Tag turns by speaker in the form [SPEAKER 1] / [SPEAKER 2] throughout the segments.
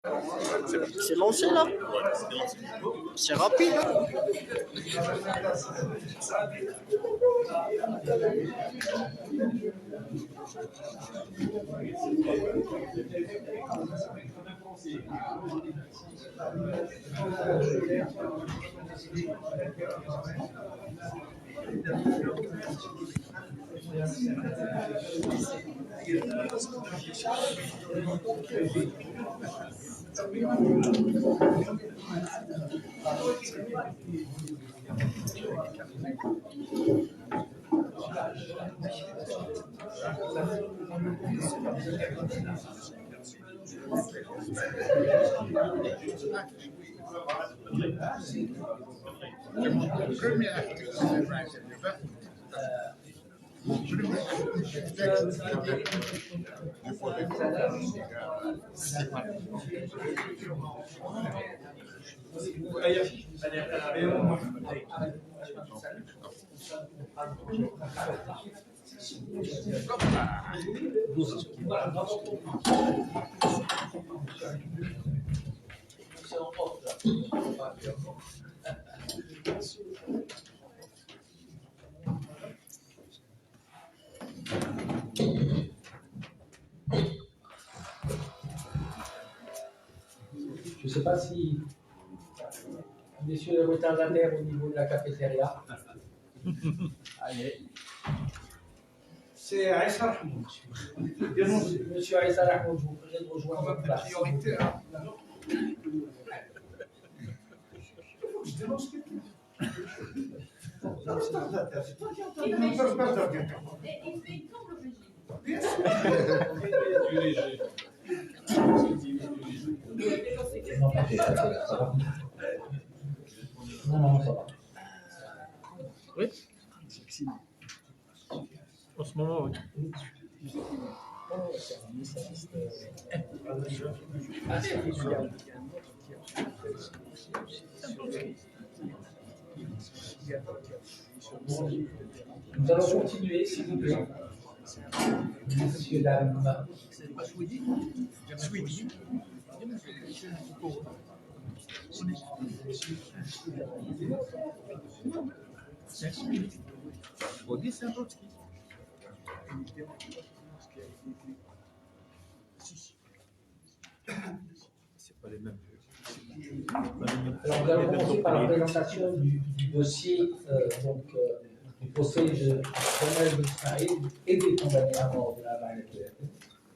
[SPEAKER 1] C'est lancé là. C'est rapide. Hein.
[SPEAKER 2] Je ne sais pas si messieurs les retardataires au niveau de la cafétéria. Allez.
[SPEAKER 3] C'est Aïssa Rahmoud.
[SPEAKER 2] Monsieur Aïssa Rahmoud, vous pouvez me rejoindre votre place.
[SPEAKER 3] Priorité.
[SPEAKER 2] Non, ça va.
[SPEAKER 1] Oui. En ce moment, oui.
[SPEAKER 2] Nous allons continuer, s'il vous plaît. Messieurs, dames. Alors, nous allons commencer par la présentation du dossier du procès de Jamal Ben Ismaïl et des condamnés à mort de la MANFR,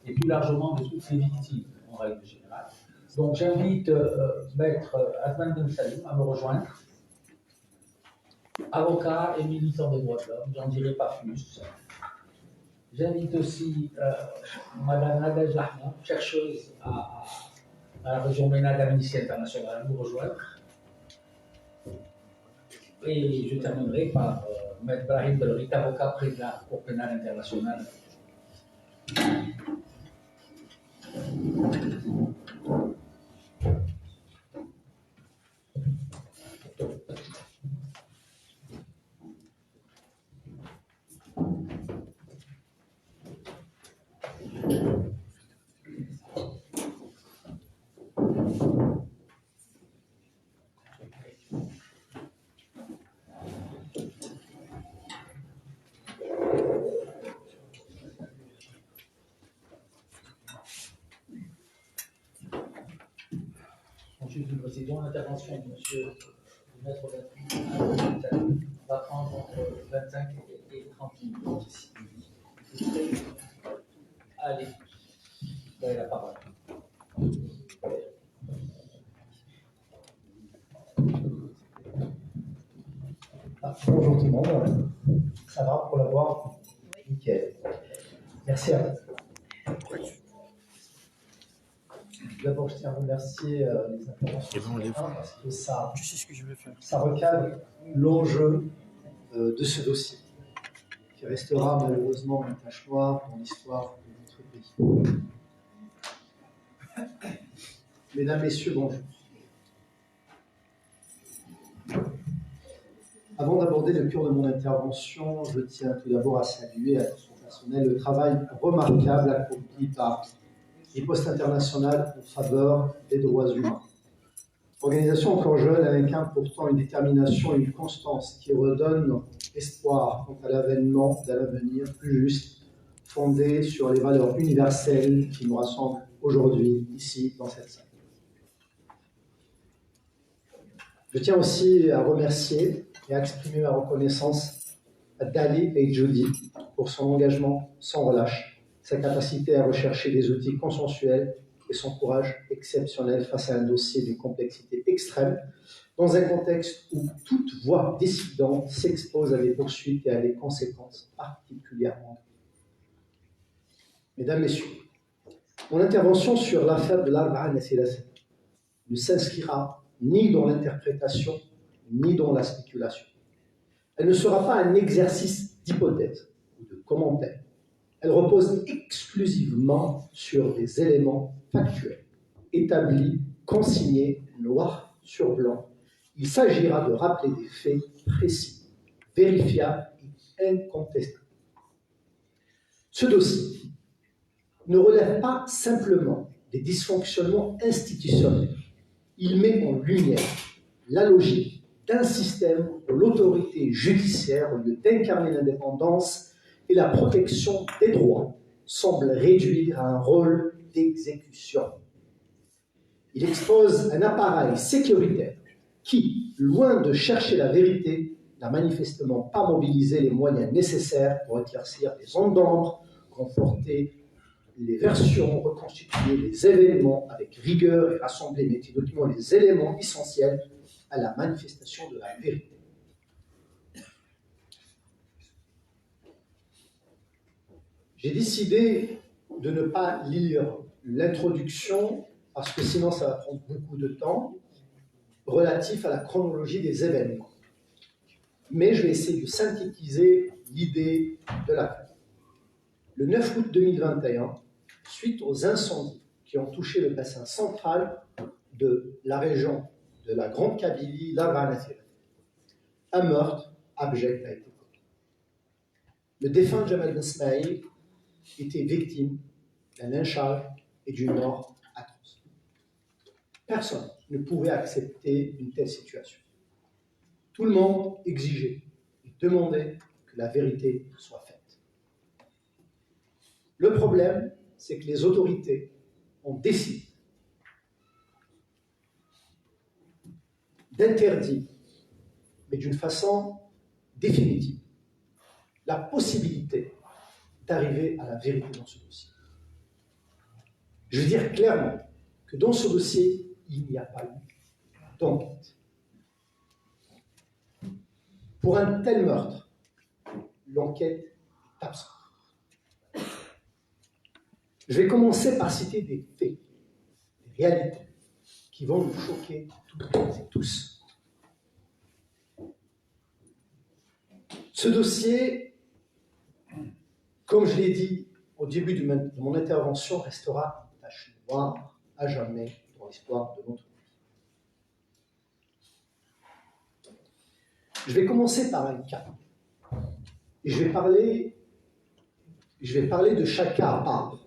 [SPEAKER 2] et plus largement de toutes les victimes en règle générale. Donc, j'invite Maître Hasman Ben Salim à me rejoindre. Avocat et militant des droits de l'homme, j'en dirai pas plus. J'invite aussi Madame Nadège Lahma, chercheuse à la région MENA d'Amnesty International, à nous rejoindre. Et je terminerai par Maître Brahim Belrit, avocat près de la Cour pénale internationale. Ensuite, nous procédons à l'intervention de monsieur le maître va prendre entre 25 et 30 minutes. Allez, vous avez la parole.
[SPEAKER 4] Bonjour tout le monde, ça va pour l'avoir? Nickel. Merci à vous. D'abord, je tiens à remercier les interventions parce que ça recadre l'enjeu de ce dossier, qui restera malheureusement une tache noire dans l'histoire de notre pays. Mesdames, Messieurs, bonjour. Avant d'aborder le cœur de mon intervention, je tiens tout d'abord à saluer à titre personnel le travail remarquable accompli par riposte internationale en faveur des droits humains. Organisation encore jeune, elle incarne pourtant une détermination et une constance qui redonnent espoir quant à l'avènement d'un avenir plus juste, fondé sur les valeurs universelles qui nous rassemblent aujourd'hui, ici, dans cette salle. Je tiens aussi à remercier et à exprimer ma reconnaissance à Dali et Judy pour son engagement sans relâche, sa capacité à rechercher des outils consensuels et son courage exceptionnel face à un dossier d'une complexité extrême, dans un contexte où toute voix dissidente s'expose à des poursuites et à des conséquences particulièrement. Mesdames, Messieurs, mon intervention sur l'affaire de l'Arba'a Nassirasset ne s'inscrira ni dans l'interprétation, ni dans la spéculation. Elle ne sera pas un exercice d'hypothèse ou de commentaire. Elle repose exclusivement sur des éléments factuels, établis, consignés, noir sur blanc. Il s'agira de rappeler des faits précis, vérifiables et incontestables. Ce dossier ne relève pas simplement des dysfonctionnements institutionnels. Il met en lumière la logique d'un système où l'autorité judiciaire, au lieu d'incarner l'indépendance et la protection des droits, semble réduire à un rôle d'exécution. Il expose un appareil sécuritaire qui, loin de chercher la vérité, n'a manifestement pas mobilisé les moyens nécessaires pour éclaircir les zones d'ombre, conforter les versions, reconstituer les événements avec rigueur et rassembler méthodiquement les éléments essentiels à la manifestation de la vérité. J'ai décidé de ne pas lire l'introduction, parce que sinon ça va prendre beaucoup de temps, relatif à la chronologie des événements. Mais je vais essayer de synthétiser l'idée de l'affaire. Le 9 août 2021, suite aux incendies qui ont touché le bassin central de la région de la Grande Kabylie, l'Arba'a Nassirasset, un meurtre abject a été commis. Le défunt Jamal Ben Smaïl était victime d'un lynchage et d'une mort atroce. Personne ne pouvait accepter une telle situation. Tout le monde exigeait et demandait que la vérité soit faite. Le problème, c'est que les autorités ont décidé d'interdire, mais d'une façon définitive, la possibilité d'arriver à la vérité dans ce dossier. Je veux dire clairement que dans ce dossier, il n'y a pas eu d'enquête. Pour un tel meurtre, l'enquête est absente. Je vais commencer par citer des faits, des réalités, qui vont nous choquer toutes et tous. Ce dossier, comme je l'ai dit au début de mon intervention, restera une tache noire à jamais dans l'histoire de notre pays. Je vais commencer par un cas. Et je vais parler de chaque cas à part,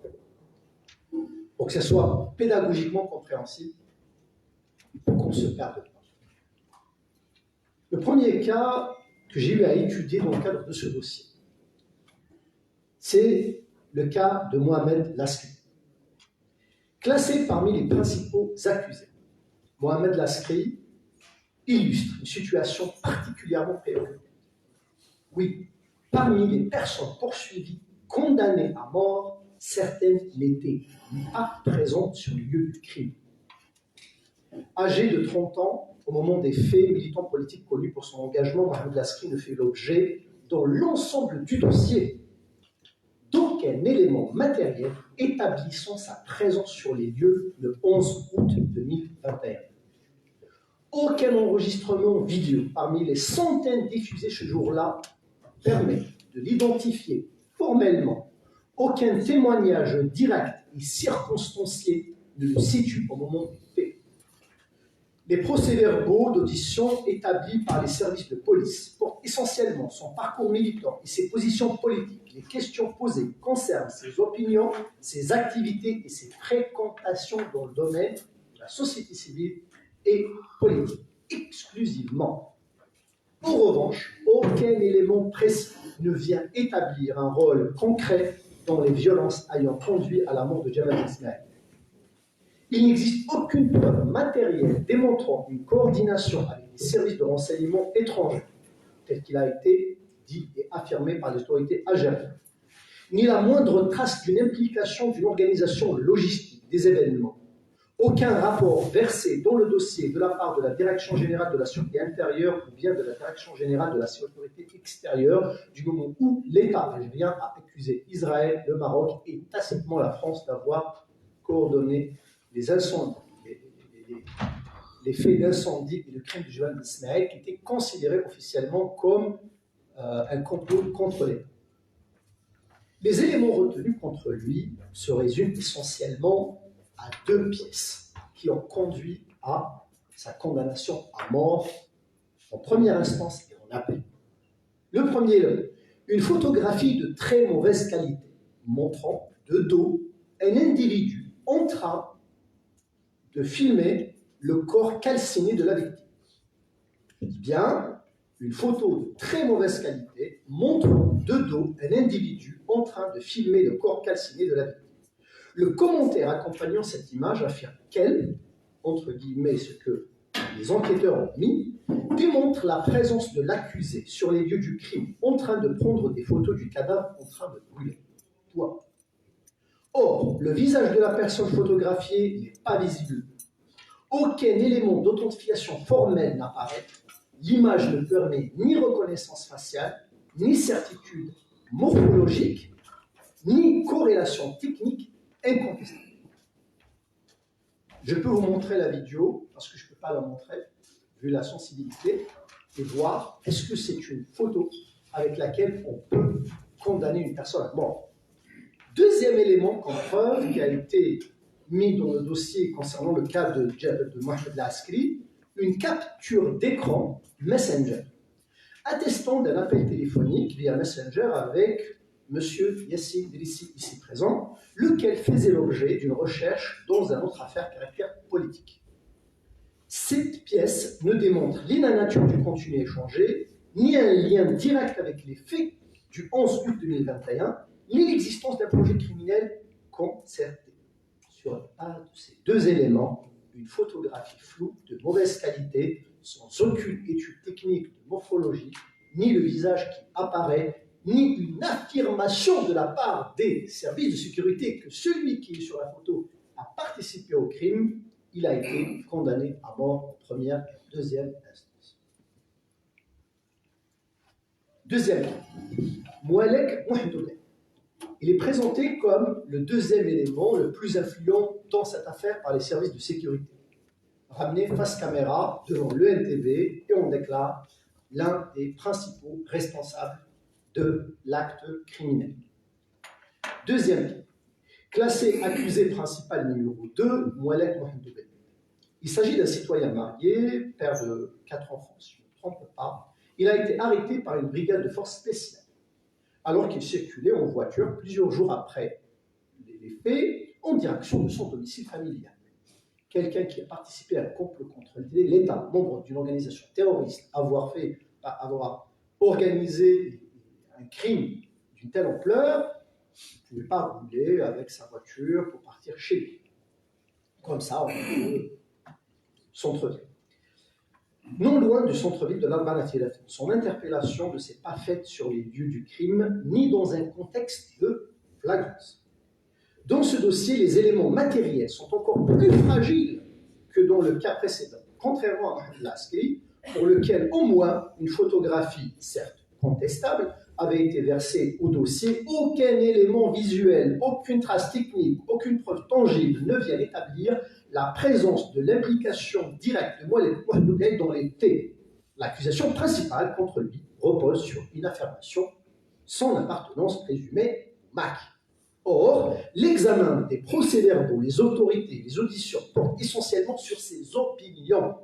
[SPEAKER 4] pour que ce soit pédagogiquement compréhensible, pour qu'on se perde pas. Le premier cas que j'ai eu à étudier dans le cadre de ce dossier, c'est le cas de Mohamed Laskri. Classé parmi les principaux accusés, Mohamed Laskri illustre une situation particulièrement préoccupante. Oui, parmi les personnes poursuivies, condamnées à mort, certaines n'étaient pas présentes sur le lieu du crime. Âgé de 30 ans, au moment des faits, militant politique connu pour son engagement, Mohamed Laskri ne fait l'objet, dans l'ensemble du dossier, d'aucun élément matériel établissant sa présence sur les lieux le 11 août 2021. Aucun enregistrement vidéo parmi les centaines diffusés ce jour-là permet de l'identifier formellement. Aucun témoignage direct et circonstancié ne le situe au moment des faits. Les procès-verbaux d'audition établis par les services de police portent essentiellement son parcours militant et ses positions politiques. Les questions posées concernent ses opinions, ses activités et ses fréquentations dans le domaine de la société civile et politique, exclusivement. En revanche, aucun élément précis ne vient établir un rôle concret dans les violences ayant conduit à la mort de Jamal Ismail. Il n'existe aucune preuve matérielle démontrant une coordination avec les services de renseignement étrangers, tel qu'il a été dit et affirmé par les autorités algériennes, ni la moindre trace d'une implication d'une organisation logistique des événements. Aucun rapport versé dans le dossier de la part de la Direction générale de la sécurité intérieure ou bien de la Direction générale de la sécurité extérieure du moment où l'État algérien a accusé Israël, le Maroc et tacitement la France d'avoir coordonné les incendies, les faits d'incendie et le crime du Jamal Ismail qui étaient considérés officiellement comme un complot contre l'État. Les éléments retenus contre lui se résument essentiellement à deux pièces qui ont conduit à sa condamnation à mort en première instance et en appel. Le premier, une photographie de très mauvaise qualité montrant de dos un individu en train de filmer le corps calciné de la victime. Je dis bien, une photo de très mauvaise qualité montrant de dos un individu en train de filmer le corps calciné de la victime. Le commentaire accompagnant cette image affirme qu'elle, entre guillemets ce que les enquêteurs ont mis, démontre la présence de l'accusé sur les lieux du crime, en train de prendre des photos du cadavre en train de brûler. Point. Or, le visage de la personne photographiée n'est pas visible. Aucun élément d'authentification formelle n'apparaît. L'image ne permet ni reconnaissance faciale, ni certitude morphologique, ni corrélation technique incontestable. Je peux vous montrer la vidéo, parce que je ne peux pas la montrer, vu la sensibilité, et voir est-ce que c'est une photo avec laquelle on peut condamner une personne à mort. Deuxième élément comme preuve qui a été mis dans le dossier concernant le cas de Mohamed Laskri, une capture d'écran Messenger, attestant d'un appel téléphonique via Messenger avec M. Yassine Drissi, ici présent, lequel faisait l'objet d'une recherche dans une autre affaire caractère politique. Cette pièce ne démontre ni la nature du contenu échangé, ni un lien direct avec les faits du 11 août 2021, ni l'existence d'un projet criminel concerté. Sur la base de ces deux éléments, une photographie floue de mauvaise qualité, sans aucune étude technique de morphologie, ni le visage qui apparaît, ni une affirmation de la part des services de sécurité que celui qui est sur la photo a participé au crime, il a été condamné à mort en première et deuxième instance. Deuxième, Moualek Mohamedoubet. Il est présenté comme le deuxième élément le plus influent dans cette affaire par les services de sécurité. Ramené face caméra devant l'ENTB et on déclare l'un des principaux responsables de l'acte criminel. Deuxième, classé accusé principal numéro 2, Moualek Mohamedoubet. Il s'agit d'un citoyen marié, père de 4 enfants, si je ne me trompe pas. Il a été arrêté par une brigade de force spéciale, alors qu'il circulait en voiture plusieurs jours après les faits en direction de son domicile familial. Quelqu'un qui a participé à un complot contre l'État, membre d'une organisation terroriste, avoir organisé un crime d'une telle ampleur, il ne pouvait pas rouler avec sa voiture pour partir chez lui. Comme ça, on peut centre-ville. Non loin du centre-ville de l'Albanatirat, son interpellation ne s'est pas faite sur les lieux du crime, ni dans un contexte de flagrance. Dans ce dossier, les éléments matériels sont encore plus fragiles que dans le cas précédent, contrairement à Mohamed Laskri, pour lequel au moins une photographie, certes contestable, avait été versée au dossier. Aucun élément visuel, aucune trace technique, aucune preuve tangible ne vient établir la présence de l'implication directe de Moualek Mohamedoubet dans les faits. L'accusation principale contre lui repose sur une affirmation sans appartenance présumée au MAC. Or, l'examen des procès-verbaux, les autorités, les auditions portent essentiellement sur ses opinions.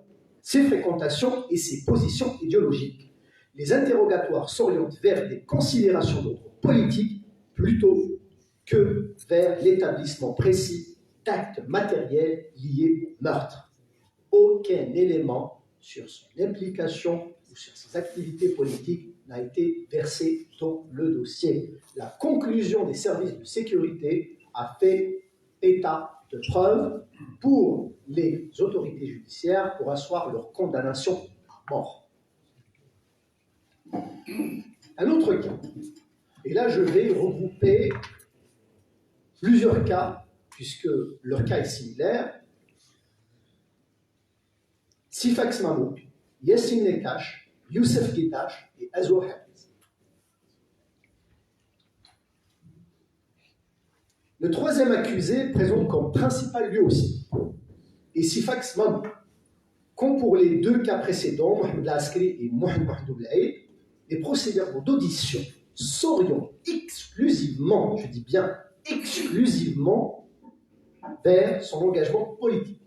[SPEAKER 4] ses fréquentations et ses positions idéologiques. Les interrogatoires s'orientent vers des considérations d'ordre politique plutôt que vers l'établissement précis d'actes matériels liés au meurtre. Aucun élément sur son implication ou sur ses activités politiques n'a été versé dans le dossier. La conclusion des services de sécurité a fait état de preuves pour les autorités judiciaires pour asseoir leur condamnation à mort. Un autre cas, et là je vais regrouper plusieurs cas, puisque leur cas est similaire. Sifax Mahmoud, Yassine Nekash, Youssef Guedache et Azou Hamid. Le troisième accusé présente comme principal lui aussi, et Sifax Mahmoud. Comme pour les deux cas précédents, Mohamed Askari et Mohamed Mahdoulaïd, les procédures d'audition s'orientent exclusivement, je dis bien exclusivement, vers son engagement politique.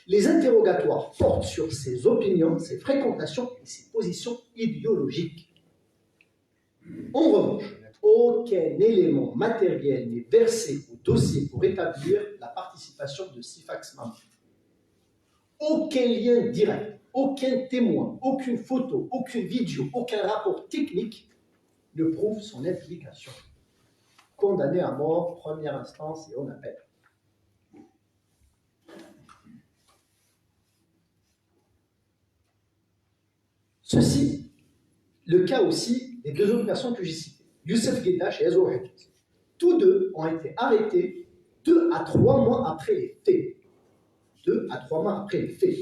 [SPEAKER 4] Les interrogatoires portent sur ses opinions, ses fréquentations et ses positions idéologiques. En revanche, aucun élément matériel n'est versé au dossier pour établir la participation de Sifax Mahmoud. Aucun lien direct, aucun témoin, aucune photo, aucune vidéo, aucun rapport technique ne prouve son implication. Condamné à mort, première instance et on appelle. Ceci, le cas aussi des deux autres personnes que j'ai citées, Youssef Guedache et Azou Hamid. Tous deux ont été arrêtés 2 à 3 mois après les faits. 2 à 3 mois après les faits.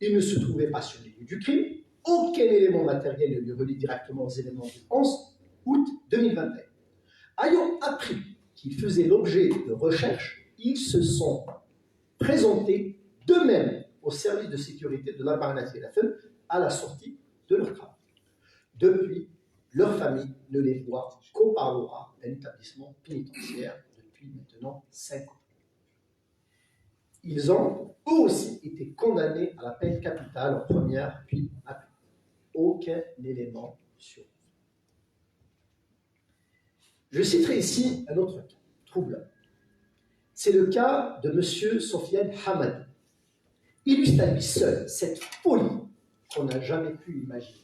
[SPEAKER 4] Ils ne se trouvaient pas sur les lieux du crime. Aucun élément matériel ne les relie directement aux événements du 11 août 2021. Ayant appris qu'ils faisaient l'objet de recherches, ils se sont présentés d'eux-mêmes au service de sécurité de la Barnati à la sortie de leur travail. Depuis, leur famille ne les voit qu'au parloir d'un établissement pénitentiaire depuis maintenant 5 ans. Ils ont, eux aussi, été condamnés à la peine capitale en première, puis à tout. Aucun élément sur eux. Je citerai ici un autre cas, troublant. C'est le cas de M. Sofiane Hamad. Illustre à lui seul cette folie qu'on n'a jamais pu imaginer.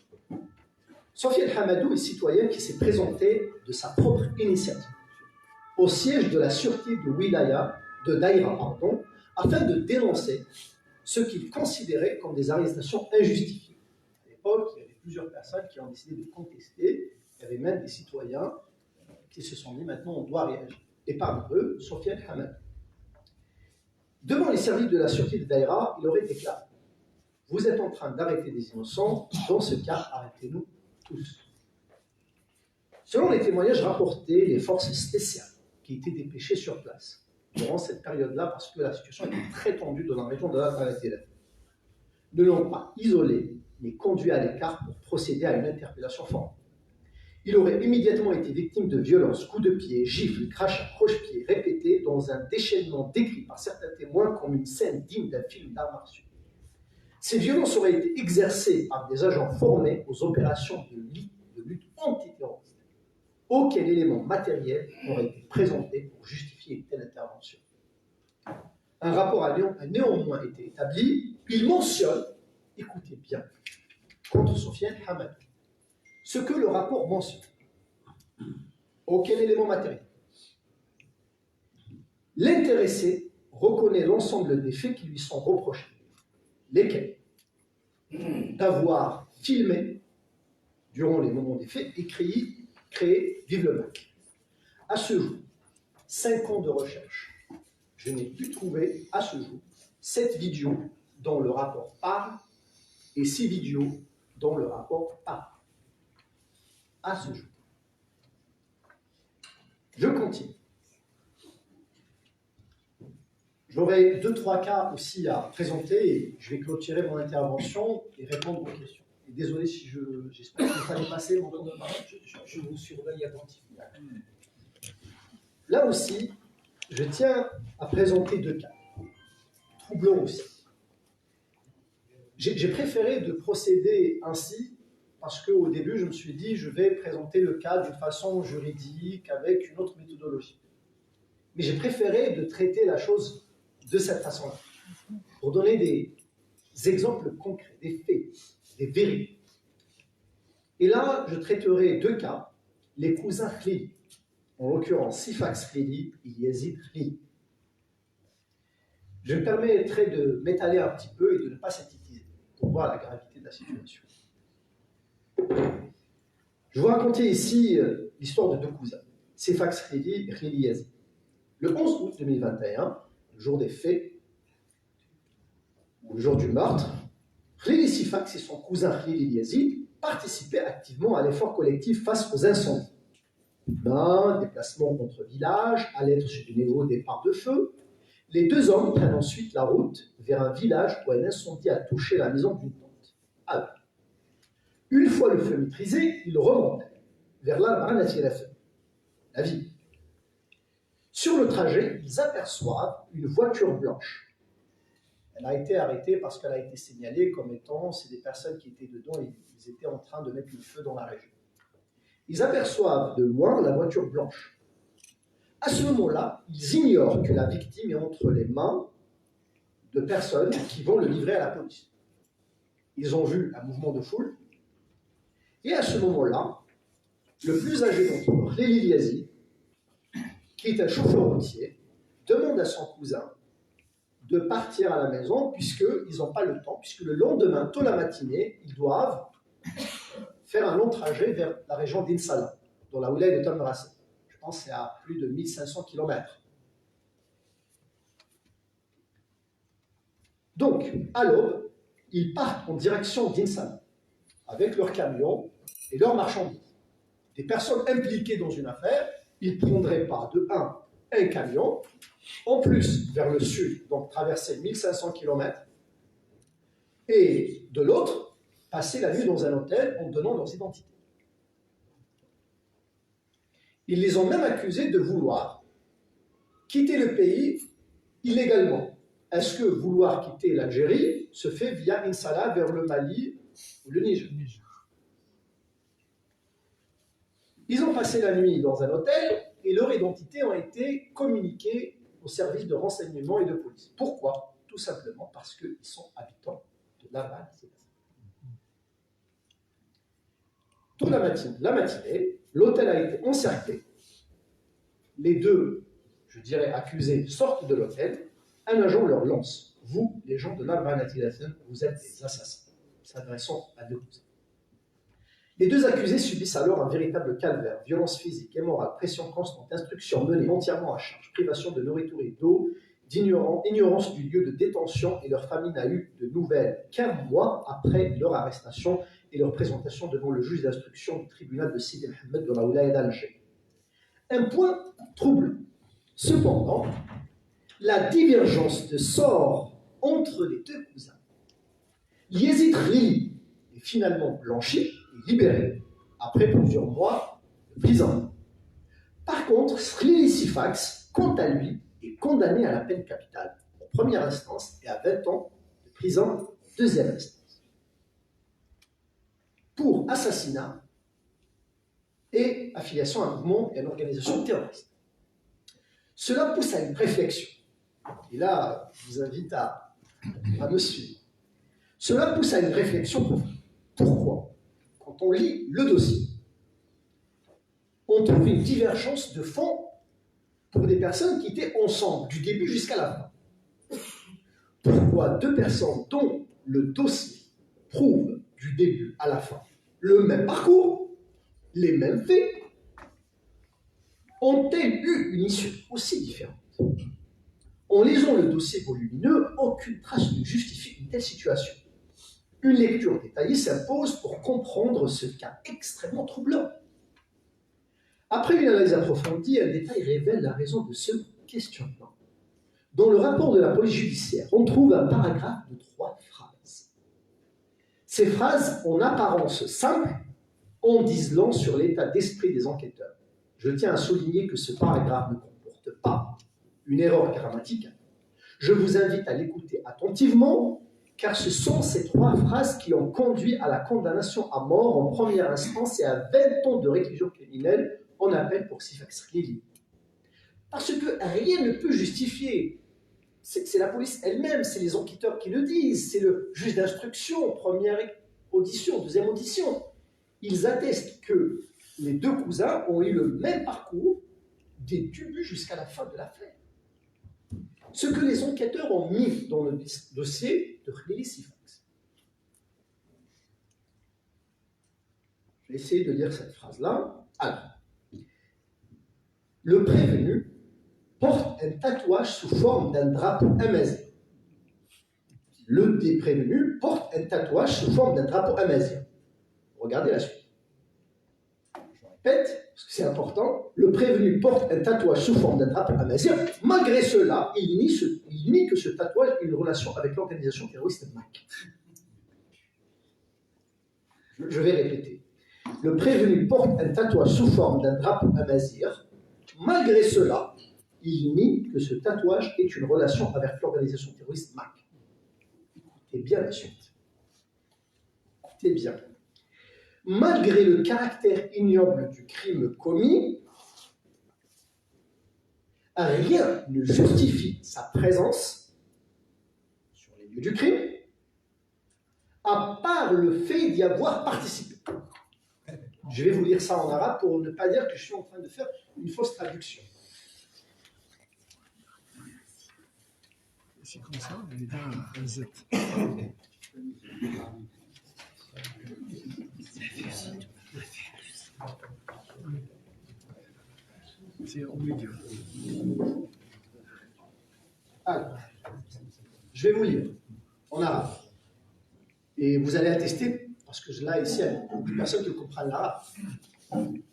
[SPEAKER 4] Sofiane Hamadou est citoyen qui s'est présenté de sa propre initiative au siège de la sûreté de Daïra, afin de dénoncer ce qu'il considérait comme des arrestations injustifiées. À l'époque, il y avait plusieurs personnes qui ont décidé de contester. Il y avait même des citoyens qui se sont dit maintenant on doit réagir. Et parmi eux, Sofiane Hamadou. Devant les services de la sûreté de Daïra, il aurait déclaré: vous êtes en train d'arrêter des innocents, dans ce cas, arrêtez-nous tous. Selon les témoignages rapportés, les forces spéciales qui étaient dépêchées sur place durant cette période-là, parce que la situation était très tendue dans la région de la Barnati, ne l'ont pas isolé, mais conduit à l'écart pour procéder à une interpellation forte. Il aurait immédiatement été victime de violences, coups de pied, gifles, crachats, croche-pieds répétés dans un déchaînement décrit par certains témoins comme une scène digne d'un film d'arts martiaux. Ces violences auraient été exercées par des agents formés aux opérations de lutte antiterroriste. Aucun élément matériel n'aurait été présenté pour justifier une telle intervention. Un rapport a néanmoins été établi. Il mentionne, écoutez bien, contre Sofiane Hamadou, ce que le rapport mentionne. Aucun élément matériel. L'intéressé reconnaît l'ensemble des faits qui lui sont reprochés. Lesquels? D'avoir filmé, durant les moments des faits, et créé Vive le Mac. À ce jour, 5 ans de recherche, je n'ai pu trouver à ce jour 7 vidéos dont le rapport parle et 6 vidéos dont le rapport parle. À ce jour. Je continue. J'aurai 2-3 cas aussi à présenter et je vais clôturer mon intervention et répondre aux questions. Et désolé si j'espère que ça allait passer mon temps de parole. Je vous surveille attentivement. Là aussi, je tiens à présenter 2 cas, troublants aussi. J'ai préféré de procéder ainsi parce qu'au début, je me suis dit, je vais présenter le cas d'une façon juridique, avec une autre méthodologie. Mais j'ai préféré de traiter la chose de cette façon-là, pour donner des exemples concrets, des faits, des vérités. Et là, je traiterai deux cas, les cousins Khli, en l'occurrence Sifax Khli et Yazid Khli. Je me permettrai de m'étaler un petit peu et de ne pas synthétiser, pour voir la gravité de la situation. Je vais vous raconter ici l'histoire de deux cousins, Sifax Khli et Khli Yazid. Le 11 août 2021, le jour des faits, ou le jour du meurtre, Khli Sifax et son cousin Khli Yazid participaient activement à l'effort collectif face aux incendies. Déplacement contre village, alerte sur du nouveau départ de feu. Les deux hommes prennent ensuite la route vers un village où un incendie a touché la maison d'une tante. Alors, une fois le feu maîtrisé, ils remontent vers la ville. Sur le trajet, ils aperçoivent une voiture blanche. Elle a été arrêtée parce qu'elle a été signalée comme étant, c'est des personnes qui étaient dedans et ils étaient en train de mettre le feu dans la région. Ils aperçoivent de loin la voiture blanche. À ce moment-là, ils ignorent que la victime est entre les mains de personnes qui vont le livrer à la police. Ils ont vu un mouvement de foule, et à ce moment-là, le plus âgé d'entre eux, Khli Yazid, qui est un chauffeur routier, demande à son cousin de partir à la maison puisqu'ils n'ont pas le temps, puisque le lendemain, tôt la matinée, ils doivent faire un long trajet vers la région d'Insala, dans la wilaya de Tamerasset. Je pense que c'est à plus de 1500 km. Donc, à l'aube, ils partent en direction d'Insala, avec leur camion et leurs marchandises. Des personnes impliquées dans une affaire, ils ne prendraient pas de un camion, en plus vers le sud, donc traverser 1500 km, et de l'autre, passer la nuit dans un hôtel en donnant leurs identités. Ils les ont même accusés de vouloir quitter le pays illégalement. Est-ce que vouloir quitter l'Algérie se fait via Insala vers le Mali ou le Niger? Ils ont passé la nuit dans un hôtel et leurs identités ont été communiquées aux services de renseignement et de police. Pourquoi? Tout simplement parce qu'ils sont habitants de Laval. Toute la matinée, l'hôtel a été encerclé. Les deux, je dirais, accusés sortent de l'hôtel. Un agent leur lance. Vous, les gens de Laval, vous êtes des assassins. S'adressant à deux cousins. Les deux accusés subissent alors un véritable calvaire, violence physique et morale, pression constante, instruction menée entièrement à charge, privation de nourriture et d'eau, ignorance du lieu de détention, et leur famille n'a eu de nouvelles qu'un mois après leur arrestation et leur présentation devant le juge d'instruction du tribunal de Sidi Mohamed de la wilaya d'Alger. Un point troublant. Cependant, la divergence de sort entre les deux cousins. Yazid Khli est finalement blanchi et libéré après plusieurs mois de prison. Par contre, Khli Sifax, quant à lui, est condamné à la peine capitale en première instance et à 20 ans de prison en deuxième instance pour assassinat et affiliation à un mouvement et à une organisation terroriste. Cela pousse à une réflexion. Et là, je vous invite à me suivre. Cela pousse à une réflexion profonde. Pourquoi? Quand on lit le dossier, on trouve une divergence de fond pour des personnes qui étaient ensemble du début jusqu'à la fin. Pourquoi deux personnes dont le dossier prouve du début à la fin le même parcours, les mêmes faits, ont-elles eu une issue aussi différente? En lisant le dossier volumineux, aucune trace ne justifie une telle situation. Une lecture détaillée s'impose pour comprendre ce cas extrêmement troublant. Après une analyse approfondie, un détail révèle la raison de ce questionnement. Dans le rapport de la police judiciaire, on trouve un paragraphe de 3 phrases. Ces phrases, en apparence simples, en disent long sur l'état d'esprit des enquêteurs. Je tiens à souligner que ce paragraphe ne comporte pas une erreur grammaticale. Je vous invite à l'écouter attentivement, car ce sont ces 3 phrases qui ont conduit à la condamnation à mort en première instance et à 20 ans de réclusion criminelle en appel pour Sifax Khilili. Parce que rien ne peut justifier. C'est la police elle-même, c'est les enquêteurs qui le disent, c'est le juge d'instruction, première audition, deuxième audition. Ils attestent que les 2 cousins ont eu le même parcours des débuts jusqu'à la fin de l'affaire. Ce que les enquêteurs ont mis dans le dossier de Khilili Sifax. Je vais essayer de lire cette phrase-là. Alors, le prévenu porte un tatouage sous forme d'un drapeau amazigh. Le prévenu porte un tatouage sous forme d'un drapeau amazigh. Regardez la suite. Je répète, parce que c'est important. Le prévenu porte un tatouage sous forme d'un drapeau amazigh. Malgré cela, il nie que ce tatouage ait une relation avec l'organisation terroriste MAC. Je vais répéter. Le prévenu porte un tatouage sous forme d'un drapeau amazigh. Malgré cela, il nie que ce tatouage ait une relation avec l'organisation terroriste MAC. Écoutez bien la suite. Écoutez bien. Malgré le caractère ignoble du crime commis, rien ne justifie sa présence sur les lieux du crime, à part le fait d'y avoir participé. Je vais vous lire ça en arabe pour ne pas dire que je suis en train de faire une fausse traduction.
[SPEAKER 3] C'est comme ça, on est dans un Z. C'est au milieu.
[SPEAKER 4] Alors, je vais vous lire en arabe. Et vous allez attester, parce que là, ici, il y a beaucoup de personnes qui comprennent l'arabe.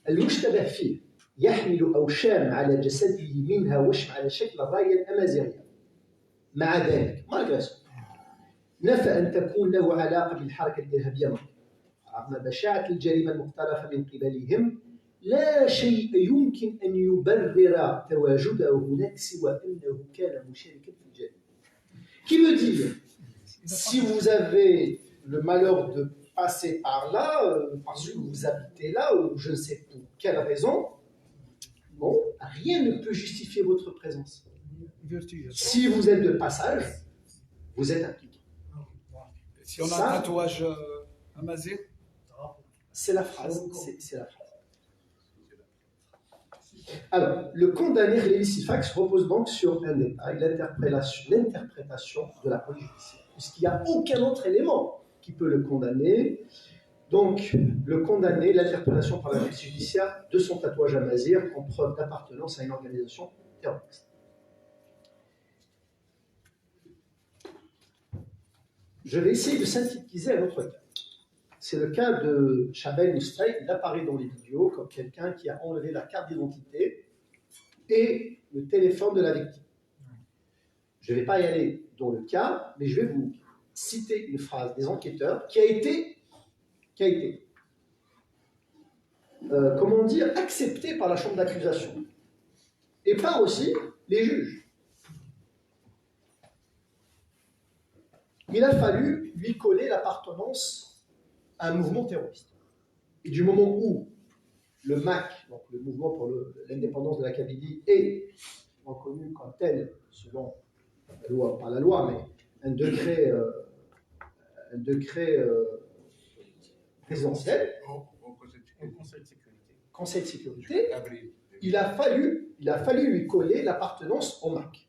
[SPEAKER 4] المشتبه فيه يحمل أوشام على جسده منها وشم على شكل الراية الأمازيغية. مع ذلك نفى أن تكون له علاقة بالحركة الإرهابية رغم بشاعة الجريمة المقترفة من قبلهم. لا شيء يمكن أن يبرر تواجده هناك سوى أنه كان مشاركا في الجريمة. Qui veut dire, si vous avez le malheur de passer par là, parce que vous habitez là, ou je ne sais pour quelle raison, bon, rien ne peut justifier votre présence. Si vous êtes de passage, vous êtes impliqué.
[SPEAKER 3] Si on a un tatouage amazigh,
[SPEAKER 4] c'est la phrase. C'est la phrase. Alors, le condamné Khilili Sifax repose donc sur un détail, l'interprétation de la police judiciaire, puisqu'il n'y a aucun autre élément qui peut le condamner. Donc, le condamné, l'interprétation par la police judiciaire de son tatouage amazigh en preuve d'appartenance à une organisation terroriste. Je vais essayer de synthétiser un autre cas. C'est le cas de Chabel Moustay. Il apparaît dans les vidéos comme quelqu'un qui a enlevé la carte d'identité et le téléphone de la victime. Je ne vais pas y aller dans le cas, mais je vais vous citer une phrase des enquêteurs qui a été comment dire, acceptée par la chambre d'accusation et par aussi les juges. Il a fallu lui coller l'appartenance à un mouvement terroriste. Et du moment où le MAC, donc le mouvement pour l'indépendance de la Kabylie, est reconnu comme tel, selon la loi, pas la loi, mais un décret présidentiel, Conseil de sécurité, il a fallu lui coller l'appartenance au MAC.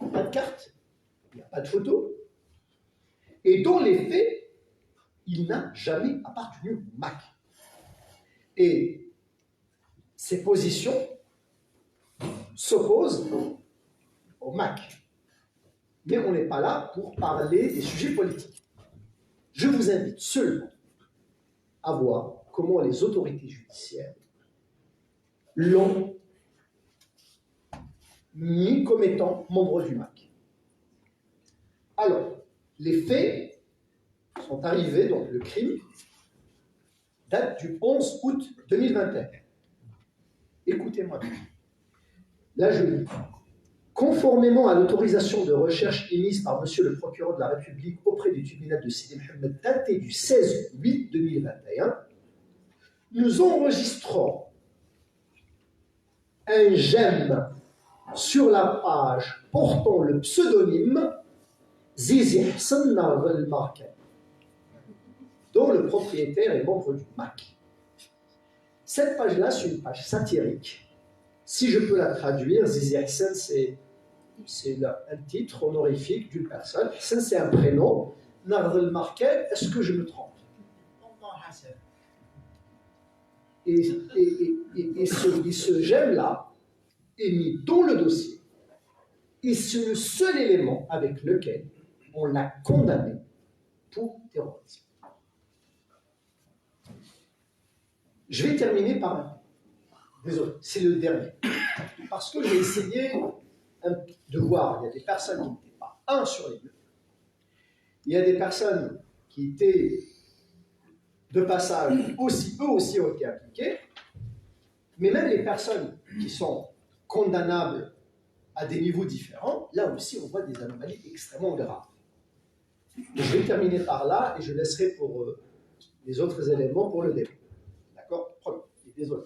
[SPEAKER 4] Il n'y a pas de carte, il n'y a pas de photo, et dans les faits, il n'a jamais appartenu au MAC. Et ces positions s'opposent au MAC. Mais on n'est pas là pour parler des sujets politiques. Je vous invite seulement à voir comment les autorités judiciaires l'ont mis comme étant membre du MAC. Alors, les faits sont arrivés, donc le crime date du 11 août 2021. Écoutez-moi bien. Là, je lis. Conformément à l'autorisation de recherche émise par Monsieur le procureur de la République auprès du tribunal de Sidi Mohamed datée du 16/8/2021, nous enregistrons un GEM sur la page portant le pseudonyme Zizi Hassan Narvel Market, dont le propriétaire est membre du MAC. Cette page-là, c'est une page satirique. Si je peux la traduire, Zizi Hassan, c'est un titre honorifique d'une personne. Hassan, c'est un prénom. Narvel Market, est-ce que je me trompe? Et ce GEM-là est mis dans le dossier. Et c'est le seul élément avec lequel on l'a condamné pour terrorisme. Je vais terminer par un. Désolé, c'est le dernier. Parce que j'ai essayé de voir, il y a des personnes qui n'étaient pas sur les deux. Il y a des personnes qui étaient de passage eux aussi ont été impliquées, mais même les personnes qui sont condamnables à des niveaux différents, là aussi on voit des anomalies extrêmement graves. Et je vais terminer par là et je laisserai pour les autres éléments pour le débat. D'accord? Désolé.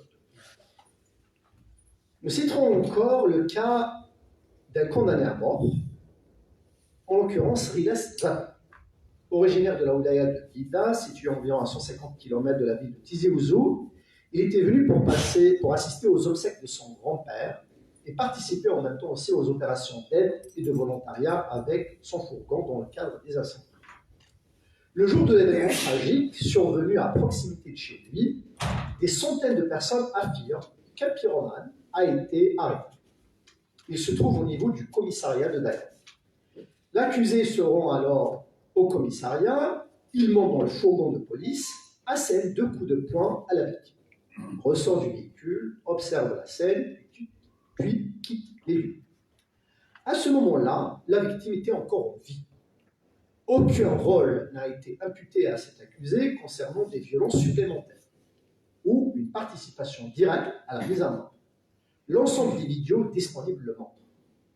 [SPEAKER 4] Nous citerons encore le cas d'un condamné à mort, en l'occurrence Rilas Zat, originaire de la Oudaya de Dida, située environ à 150 km de la ville de Tizi Ouzou. Il était venu pour assister aux obsèques de son grand-père et participer en même temps aussi aux opérations d'aide et de volontariat avec son fourgon dans le cadre des incendies. Le jour de l'événement tragique, survenu à proximité de chez lui, des centaines de personnes affirment qu'un pyromane a été arrêté. Il se trouve au niveau du commissariat de Daïra. L'accusé se rend alors au commissariat, il monte dans le fourgon de police, assène 2 coups de poing à la victime. Ressort du véhicule, observe la scène, puis quitte les lieux. À ce moment-là, la victime était encore en vie. Aucun rôle n'a été imputé à cet accusé concernant des violences supplémentaires ou une participation directe à la mise à mort. L'ensemble des vidéos disponibles le montrent.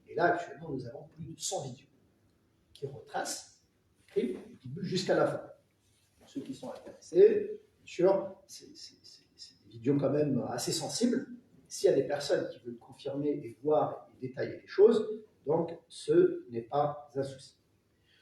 [SPEAKER 4] Et là, actuellement, nous avons plus de 100 vidéos qui retracent le crime du début jusqu'à la fin. Pour ceux qui sont intéressés, bien sûr, c'est des vidéos quand même assez sensibles. S'il y a des personnes qui veulent confirmer et voir et détailler les choses, donc ce n'est pas un souci.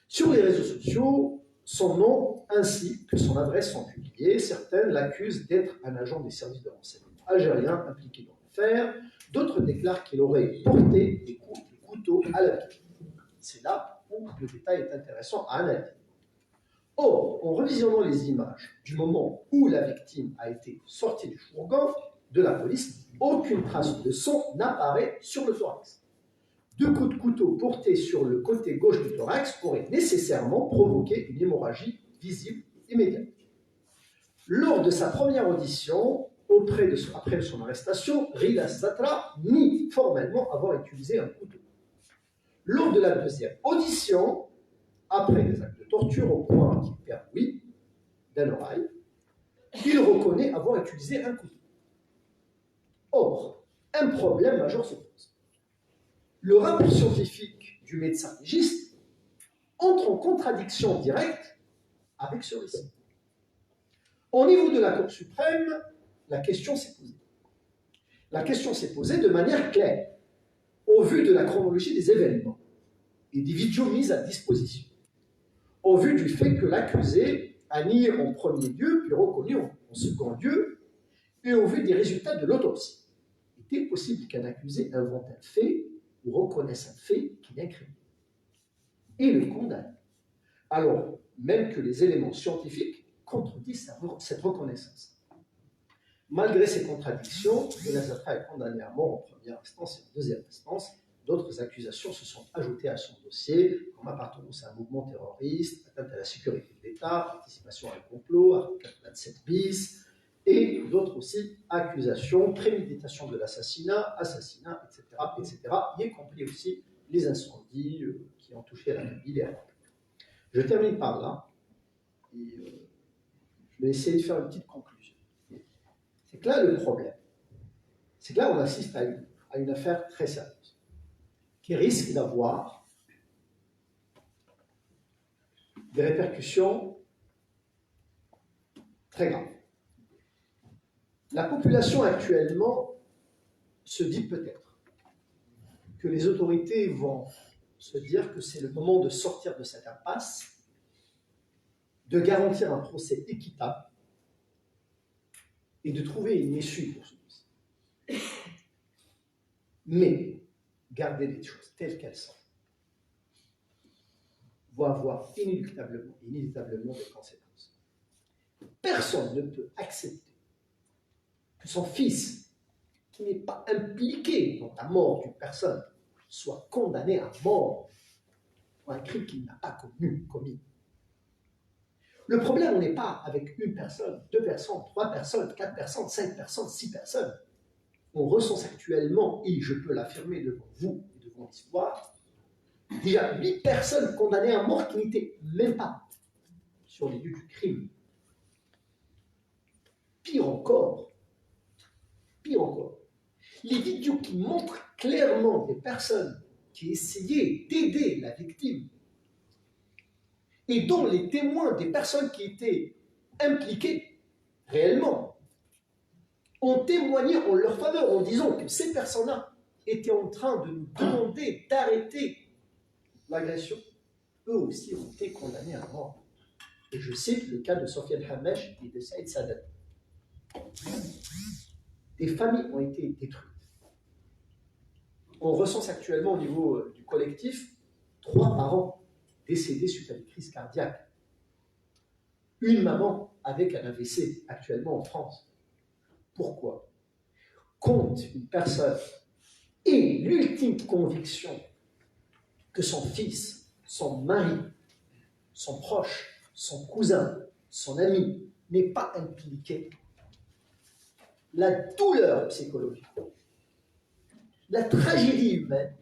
[SPEAKER 4] Sur les réseaux sociaux, son nom ainsi que son adresse sont publiés. Certaines l'accusent d'être un agent des services de renseignement algériens impliqué dans l'affaire. D'autres déclarent qu'il aurait porté des coups de couteau à la victime. C'est là où le détail est intéressant à analyser. Or, en revisionnant les images du moment où la victime a été sortie du fourgon de la police, aucune trace de sang n'apparaît sur le thorax. 2 coups de couteau portés sur le côté gauche du thorax auraient nécessairement provoqué une hémorragie visible immédiate. Lors de sa première audition, après son arrestation, Rilas Zatra nie formellement avoir utilisé un couteau. Lors de la deuxième audition, après des actes de torture au point qu'il perd l'ouïe d'un oreille, il reconnaît avoir utilisé un couteau. Or, un problème majeur se pose. Le rapport scientifique du médecin légiste entre en contradiction directe avec ce récit. Au niveau de la Cour suprême, la question s'est posée. La question s'est posée de manière claire, au vu de la chronologie des événements et des vidéos mises à disposition, au vu du fait que l'accusé a nié en premier lieu, puis reconnu en second lieu, et au vu des résultats de l'autopsie. Était possible qu'un accusé invente un fait ou reconnaisse un fait qu'il incrimine et le condamne, alors même que les éléments scientifiques contredisent cette reconnaissance. Malgré ces contradictions, Rilas Zatra est condamné à mort en première instance et en deuxième instance. D'autres accusations se sont ajoutées à son dossier, comme appartenance à un mouvement terroriste, atteinte à la sécurité de l'État, participation à un complot, article 27 bis, et d'autres aussi accusations, préméditation de l'assassinat, assassinat, etc., etc., y compris aussi les incendies qui ont touché la ville et à la. Je termine par là, et je vais essayer de faire une petite conclusion. C'est que là, le problème, c'est que là, on assiste à une affaire très sérieuse, qui risque d'avoir des répercussions très graves. La population actuellement se dit peut-être que les autorités vont se dire que c'est le moment de sortir de cette impasse, de garantir un procès équitable et de trouver une issue pour ce dossier. Mais garder les choses telles qu'elles sont va avoir inéluctablement des conséquences. Personne ne peut accepter que son fils, qui n'est pas impliqué dans la mort d'une personne, soit condamné à mort pour un crime qu'il n'a pas commis. Le problème, on n'est pas avec une personne, 2 personnes, 3 personnes, 4 personnes, 5 personnes, 6 personnes. On recense actuellement, et je peux l'affirmer devant vous et devant l'histoire, déjà 8 personnes condamnées à mort qui n'étaient même pas sur les lieux du crime. Pire encore, les vidéos qui montrent clairement des personnes qui essayaient d'aider la victime et dont les témoins des personnes qui étaient impliquées réellement ont témoigné en leur faveur en disant que ces personnes-là étaient en train de nous demander d'arrêter l'agression. Eux aussi ont été condamnés à mort. Et je cite le cas de Sofiane Hamesh et de Saïd Sadat. Des familles ont été détruites. On recense actuellement au niveau du collectif 3 parents décédés suite à des crises cardiaques. Une maman avec un AVC actuellement en France. Pourquoi? Quand une personne ait l'ultime conviction que son fils, son mari, son proche, son cousin, son ami n'est pas impliqué, la douleur psychologique, la tragédie humaine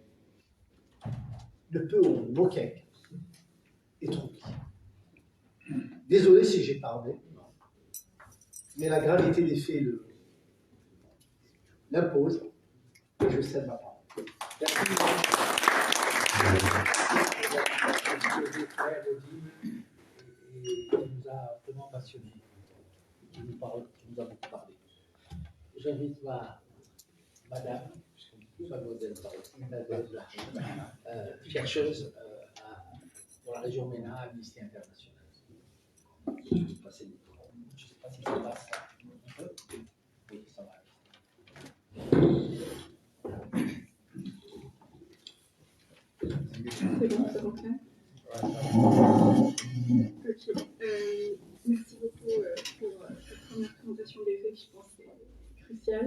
[SPEAKER 4] ne peut en aucun cas être oubliée. Désolé si j'ai parlé, mais la gravité des faits l'impose et je cède ma parole.
[SPEAKER 2] Et nous a vraiment passionnés. Qui nous a beaucoup parlé. J'invite madame, mademoiselle, chercheuse pour la région MENA à Amnesty International. Je ne sais pas si ça passe. Oui, ça va.
[SPEAKER 5] C'est bon, ça fonctionne. Ok. Merci beaucoup pour cette première présentation des faits, je pense que c'est crucial.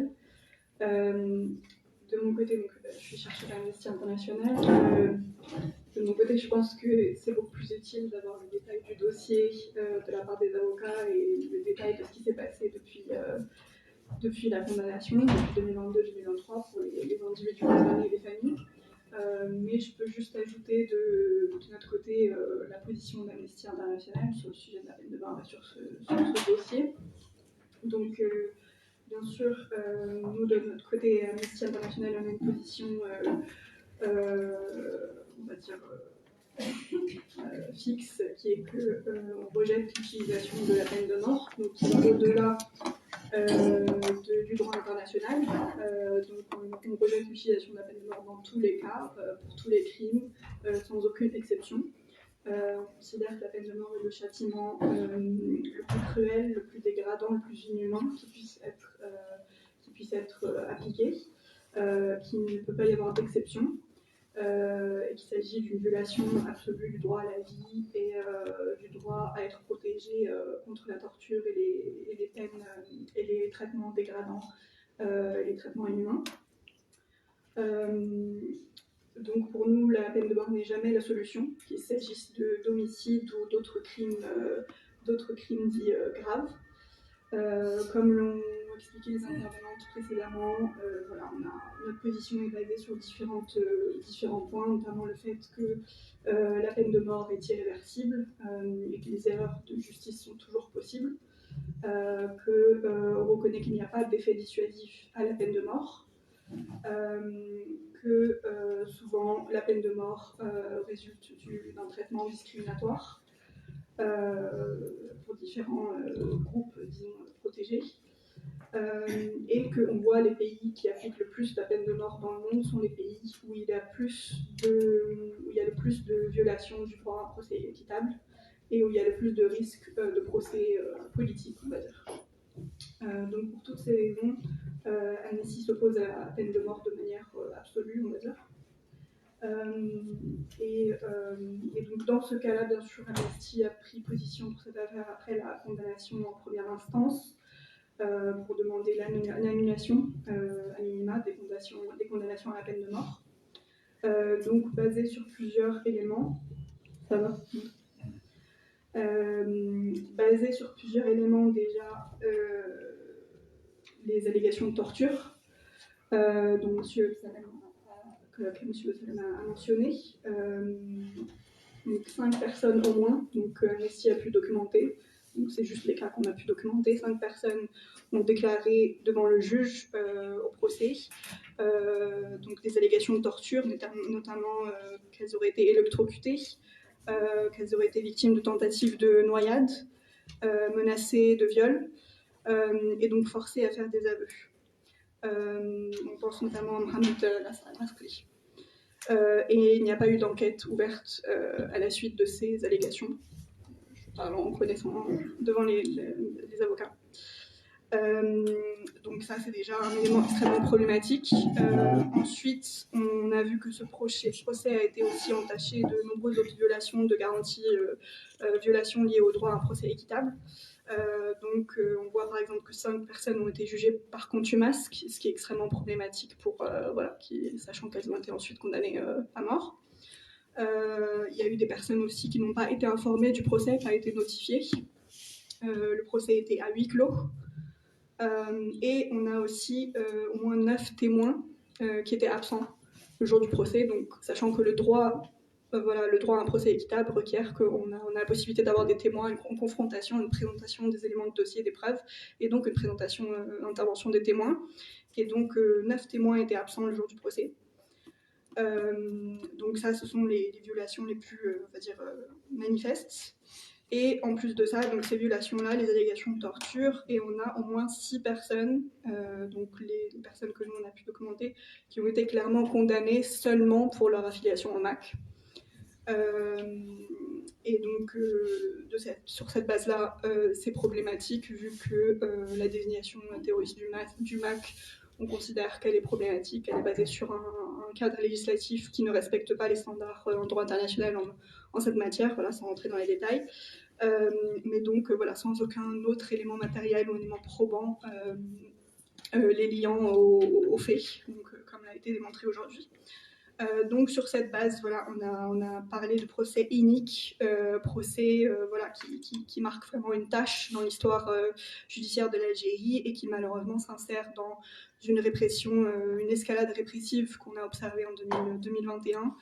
[SPEAKER 5] De mon côté, donc, je suis chercheuse à Amnesty International. De mon côté, je pense que c'est beaucoup plus utile d'avoir le détail du dossier de la part des avocats et le détail de ce qui s'est passé depuis la condamnation, depuis 2022-2023 pour les individus condamnés et les familles. Mais je peux juste ajouter de notre côté la position d'Amnesty International sur le sujet de la peine de mort sur ce dossier. Donc, bien sûr, nous, de notre côté, Amnesty International, on a une position, on va dire, fixe, qui est qu'on rejette l'utilisation de la peine de mort, donc qui va au-delà du droit international. Donc on rejette l'utilisation de la peine de mort dans tous les cas, pour tous les crimes, sans aucune exception. On considère que la peine de mort est le châtiment le plus cruel, le plus dégradant, le plus inhumain qui puisse être appliqué, qu'il ne peut pas y avoir d'exception. Et qu'il s'agit d'une violation absolue du droit à la vie et du droit à être protégé contre la torture et les peines et les traitements dégradants et les traitements inhumains. Donc pour nous, la peine de mort n'est jamais la solution, qu'il s'agisse d'homicide ou d'autres crimes dits graves. Comme l'ont expliqué les intervenantes précédemment, notre position est basée sur différents points, notamment le fait que la peine de mort est irréversible et que les erreurs de justice sont toujours possibles, qu'on reconnaît qu'il n'y a pas d'effet dissuasif à la peine de mort, que souvent la peine de mort résulte d'un traitement discriminatoire pour différents groupes, disons, protégés. Et qu'on voit les pays qui appliquent le plus la peine de mort dans le monde sont les pays où il y a le plus de violations du droit à un procès équitable et où il y a le plus de risques de procès politiques, on va dire. Donc pour toutes ces raisons, Amnesty s'oppose à la peine de mort de manière absolue, on va dire. Et donc dans ce cas-là, bien sûr, Amnesty a pris position pour cette affaire après la condamnation en première instance pour demander l'annulation à minima des condamnations à la peine de mort. Donc basé sur plusieurs éléments. Ça va basé sur plusieurs éléments déjà, les allégations de torture dont M. Salem a mentionné. Donc 5 personnes au moins, donc Amnesty a pu documenter. Donc c'est juste les cas qu'on a pu documenter. 5 personnes ont déclaré devant le juge au procès donc des allégations de torture, notamment qu'elles auraient été électrocutées, qu'elles auraient été victimes de tentatives de noyade, menacées de viol, et donc forcées à faire des aveux. On pense notamment à Mohamed Lasri. Et il n'y a pas eu d'enquête ouverte à la suite de ces allégations. Je parle en connaissant devant les avocats. Donc ça, c'est déjà un élément extrêmement problématique. Ensuite, on a vu que ce procès a été aussi entaché de nombreuses autres violations de garanties, violations liées au droit à un procès équitable. Donc on voit par exemple que 5 personnes ont été jugées par contumace, ce qui est extrêmement problématique pour, sachant qu'elles ont été ensuite condamnées à mort. Il y a eu des personnes aussi qui n'ont pas été informées du procès, pas été notifiées. Le procès était à huis clos. Et on a aussi au moins 9 témoins qui étaient absents le jour du procès, donc sachant que le droit à un procès équitable requiert qu'on a la possibilité d'avoir des témoins en confrontation, une présentation des éléments de dossier, des preuves, et donc une présentation, intervention des témoins. Et donc 9 témoins étaient absents le jour du procès. Donc ça, ce sont les violations les plus, manifestes. Et en plus de ça, donc ces violations-là, les allégations de torture, et on a au moins 6 personnes, donc les personnes que nous on a pu documenter, qui ont été clairement condamnées seulement pour leur affiliation au MAC. Et donc sur cette base-là, c'est problématique vu que la désignation terroriste du MAC, on considère qu'elle est problématique, elle est basée sur un cadre législatif qui ne respecte pas les standards en droit international en cette matière, voilà, sans rentrer dans les détails. Mais donc sans aucun autre élément matériel ou élément probant les liant aux faits, donc, comme l'a été démontré aujourd'hui. Donc sur cette base, on a parlé de procès inique, procès qui marque vraiment une tâche dans l'histoire judiciaire de l'Algérie et qui malheureusement s'insère dans une répression, une escalade répressive qu'on a observée en 2021,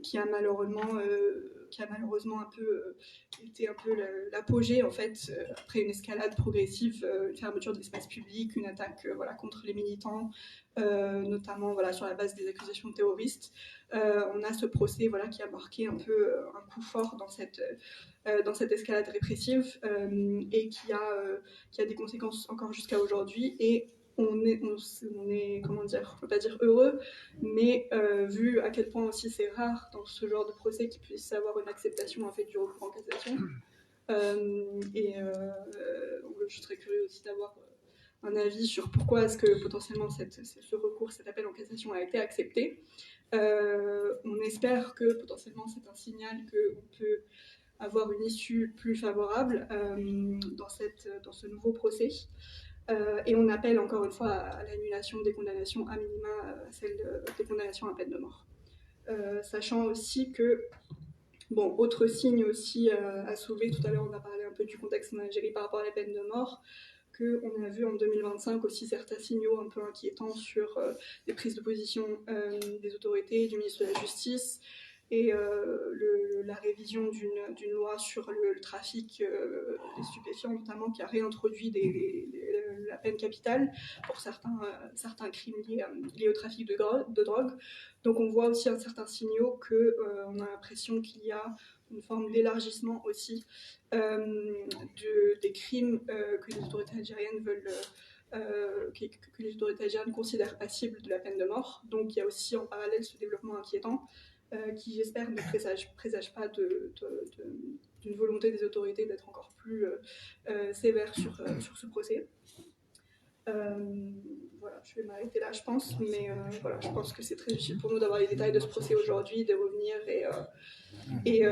[SPEAKER 5] qui a malheureusement un peu été l'apogée en fait après une escalade progressive, une fermeture de l'espace public, une attaque contre les militants, notamment sur la base des accusations terroristes. On a ce procès qui a marqué un peu un coup fort dans cette escalade répressive et qui a des conséquences encore jusqu'à aujourd'hui. Et on est comment dire, on peut pas dire heureux, mais vu à quel point aussi c'est rare dans ce genre de procès qu'il puisse avoir une acceptation en fait du recours en cassation. Je serais curieux aussi d'avoir un avis sur pourquoi est-ce que potentiellement ce recours, cet appel en cassation a été accepté. On espère que potentiellement c'est un signal qu'on peut avoir une issue plus favorable dans ce nouveau procès. Et on appelle encore une fois à l'annulation des condamnations à minima, à celle des condamnations à peine de mort. Sachant aussi que, autre signe aussi à soulever, tout à l'heure on a parlé un peu du contexte en Algérie par rapport à la peine de mort, qu'on a vu en 2025 aussi certains signaux un peu inquiétants sur les prises de position des autorités, du ministre de la Justice, et la révision d'une loi sur le trafic des stupéfiants, notamment, qui a réintroduit la peine capitale pour certains crimes liés au trafic de drogue. Donc on voit aussi certains signaux qu'on a l'impression qu'il y a une forme d'élargissement aussi des crimes que les autorités algériennes que les autorités algériennes considèrent passibles de la peine de mort. Donc il y a aussi en parallèle ce développement inquiétant qui, j'espère, ne présage pas d'une volonté des autorités d'être encore plus sévères sur ce procès. Voilà, je vais m'arrêter là, je pense, mais voilà, je pense que c'est très utile pour nous d'avoir les détails de ce procès aujourd'hui, de revenir et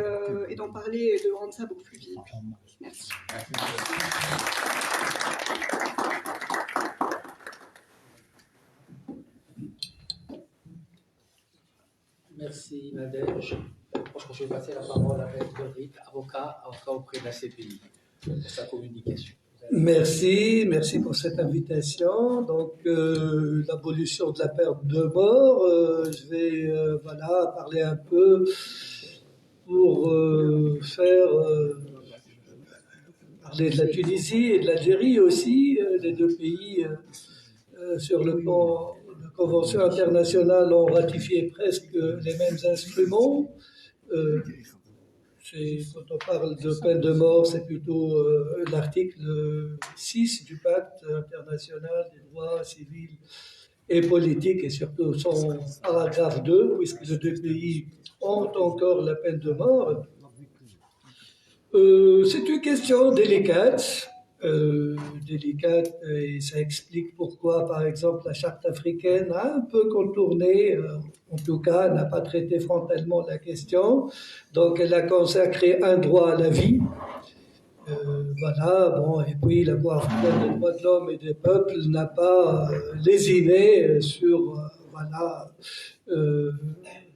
[SPEAKER 5] d'en parler et de rendre ça beaucoup plus visible. Merci.
[SPEAKER 2] Merci Nadège. Je pense que je vais passer la parole à Maître Godric, avocat auprès de la CPI, pour sa communication.
[SPEAKER 6] Merci pour cette invitation. Donc, l'abolition de la peine de mort, je vais parler un peu pour parler de la Tunisie et de l'Algérie aussi, les deux pays sur le plan de conventions internationales ont ratifié presque les mêmes instruments. Quand on parle de peine de mort, c'est plutôt l'article 6 du pacte international des droits civils et politiques, et surtout son paragraphe 2, puisque les deux pays ont encore la peine de mort. C'est une question délicate, et ça explique pourquoi, par exemple, la Charte africaine a un peu contourné, en tout cas, n'a pas traité frontalement la question. Donc, elle a consacré un droit à la vie. Et puis la Cour africaine des droits de l'homme et des peuples n'a pas lésiné sur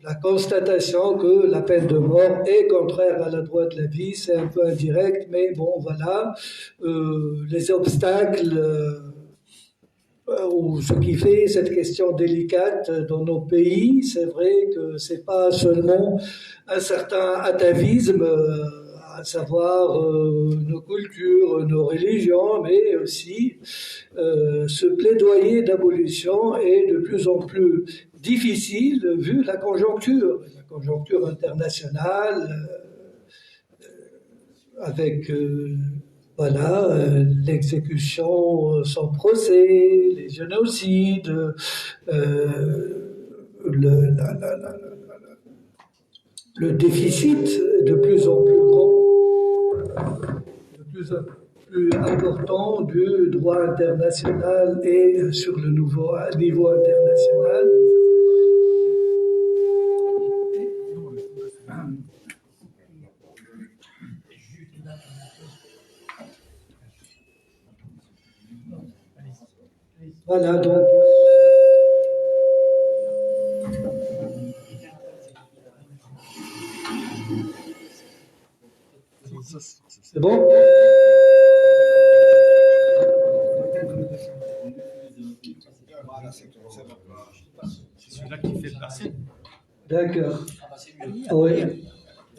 [SPEAKER 6] la constatation que la peine de mort est contraire à la droit de la vie. C'est un peu indirect, mais les obstacles ou ce qui fait cette question délicate dans nos pays, c'est vrai que c'est pas seulement un certain atavisme, à savoir nos cultures, nos religions, mais aussi ce plaidoyer d'abolition est de plus en plus difficile vu la conjoncture internationale, avec l'exécution sans procès, les génocides, le déficit de plus en plus grand, de plus en plus important du droit international et sur le niveau international. Voilà, donc. C'est bon?
[SPEAKER 1] C'est celui-là qui fait passer.
[SPEAKER 6] D'accord. Oui.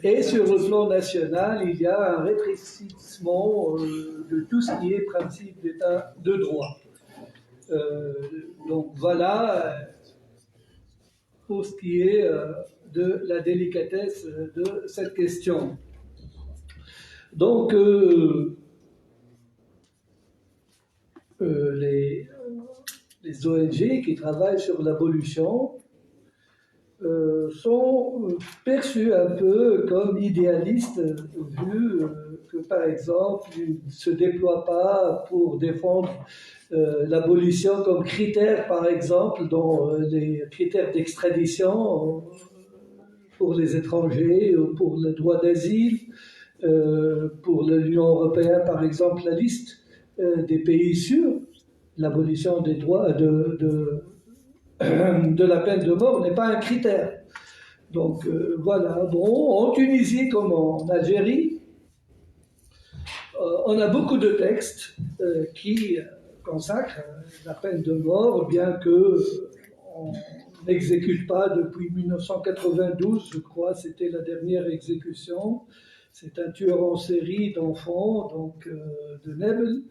[SPEAKER 6] Et sur le plan national, il y a un rétrécissement de tout ce qui est principe d'état de droit. Donc voilà pour ce qui est de la délicatesse de cette question. Donc les ONG qui travaillent sur l'abolition sont perçus un peu comme idéalistes, vu que, par exemple, ils ne se déploient pas pour défendre l'abolition comme critère, par exemple, dans les critères d'extradition pour les étrangers, ou pour le droit d'asile, pour l'Union européenne, par exemple, la liste des pays sûrs, l'abolition des droits de la peine de mort n'est pas un critère. Donc voilà, en Tunisie comme en Algérie, on a beaucoup de textes qui consacrent la peine de mort, bien qu'on n'exécute pas depuis 1992, je crois, c'était la dernière exécution. C'est un tueur en série d'enfants, donc de Nebel,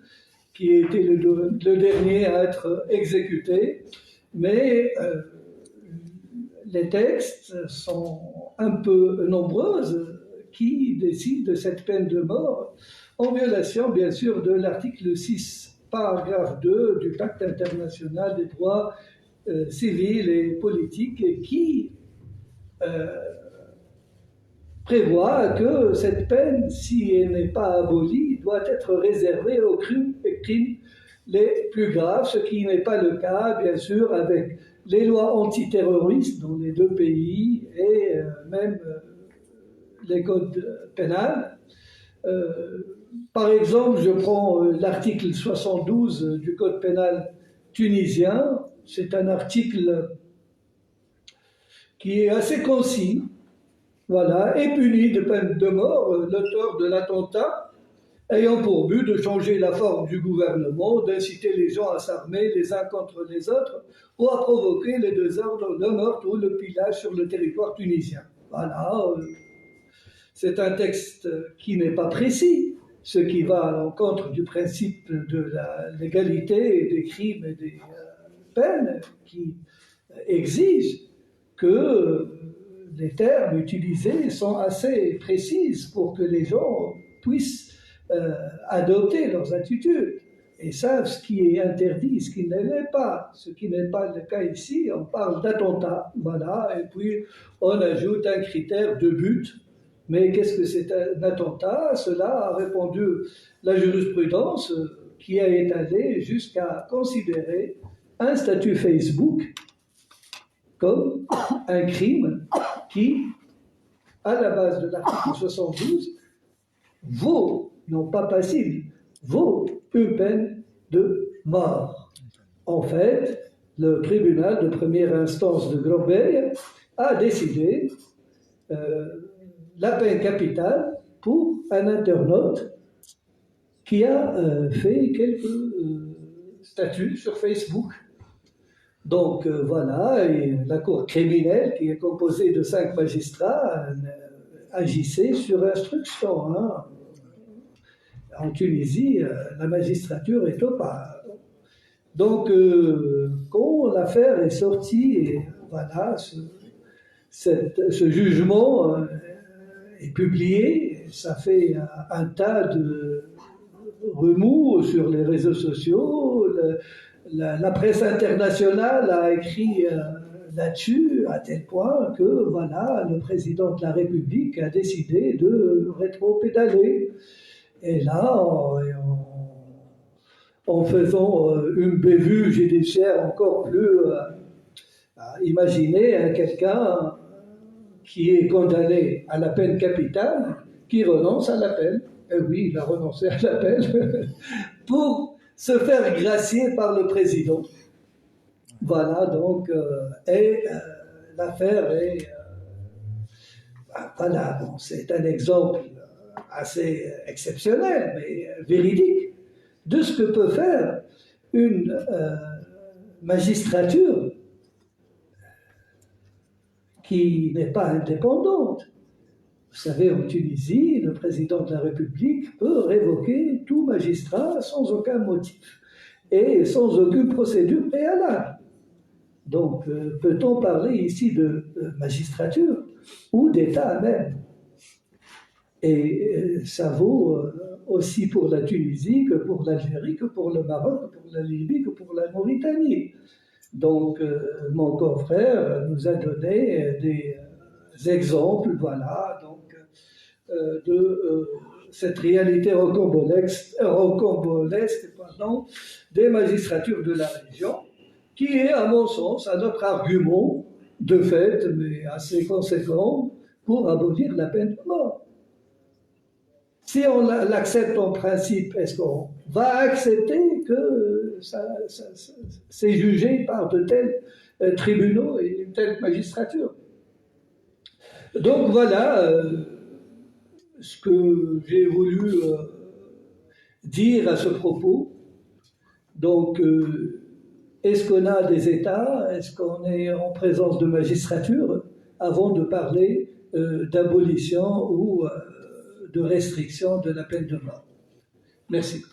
[SPEAKER 6] qui a été le dernier à être exécuté, mais les textes sont un peu nombreuses qui décident de cette peine de mort, en violation bien sûr de l'article 6, paragraphe 2 du Pacte international des droits civils et politiques, et qui prévoit que cette peine, si elle n'est pas abolie, doit être réservée aux crimes les plus graves, ce qui n'est pas le cas, bien sûr, avec les lois antiterroristes dans les deux pays et même les codes pénals. Par exemple, je prends l'article 72 du code pénal tunisien. C'est un article qui est assez concis, voilà, et punit de peine de mort l'auteur de l'attentat ayant pour but de changer la forme du gouvernement, d'inciter les gens à s'armer les uns contre les autres ou à provoquer les désordres, le meurtre ou le pillage sur le territoire tunisien. Voilà, c'est un texte qui n'est pas précis, ce qui va à l'encontre du principe de la légalité des crimes et des peines, qui exige que les termes utilisés sont assez précis pour que les gens puissent adopter leurs attitudes et savent ce qui est interdit, ce qui ne l'est pas. Ce qui n'est pas le cas ici, on parle d'attentat, voilà, et puis on ajoute un critère de but. Mais qu'est-ce que c'est un attentat? Cela a répondu la jurisprudence qui a étalé jusqu'à considérer un statut Facebook comme un crime qui, à la base de l'article 72, vaut, non pas passible, vaut une peine de mort. En fait, le tribunal de première instance de Grobey a décidé la peine capitale pour un internaute qui a fait quelques statuts sur Facebook. Donc voilà, et la cour criminelle, qui est composée de 5 magistrats, agissait sur instruction. Hein. En Tunisie, la magistrature est opaque. Donc quand l'affaire est sortie, et voilà, ce jugement est publié, ça fait un tas de remous sur les réseaux sociaux. La presse internationale a écrit là-dessus à tel point que voilà, le président de la République a décidé de rétro-pédaler. Et là, en faisant une bévue judiciaire encore plus imaginez quelqu'un qui est condamné à la peine capitale, qui renonce à la peine. Et oui, il a renoncé à la peine pour se faire gracier par le président. Voilà, donc, l'affaire est... voilà, bon, c'est un exemple assez exceptionnel, mais véridique, de ce que peut faire une magistrature qui n'est pas indépendante. Vous savez, en Tunisie, le président de la République peut révoquer tout magistrat sans aucun motif et sans aucune procédure préalable. Donc, peut-on parler ici de magistrature ou d'État même? Et ça vaut aussi pour la Tunisie que pour l'Algérie, que pour le Maroc, que pour la Libye, que pour la Mauritanie. Donc, mon confrère nous a donné des exemples, voilà, donc, de cette réalité rocambolesque des magistratures de la région, qui est, à mon sens, un autre argument de fait, mais assez conséquent, pour abolir la peine de mort. Si on l'accepte en principe, est-ce qu'on va accepter que c'est jugé par de tels tribunaux et une telle magistrature? Donc voilà ce que j'ai voulu dire à ce propos. Donc, est-ce qu'on a des États? Est-ce qu'on est en présence de magistrature avant de parler d'abolition ou de restriction de la peine de mort? Merci.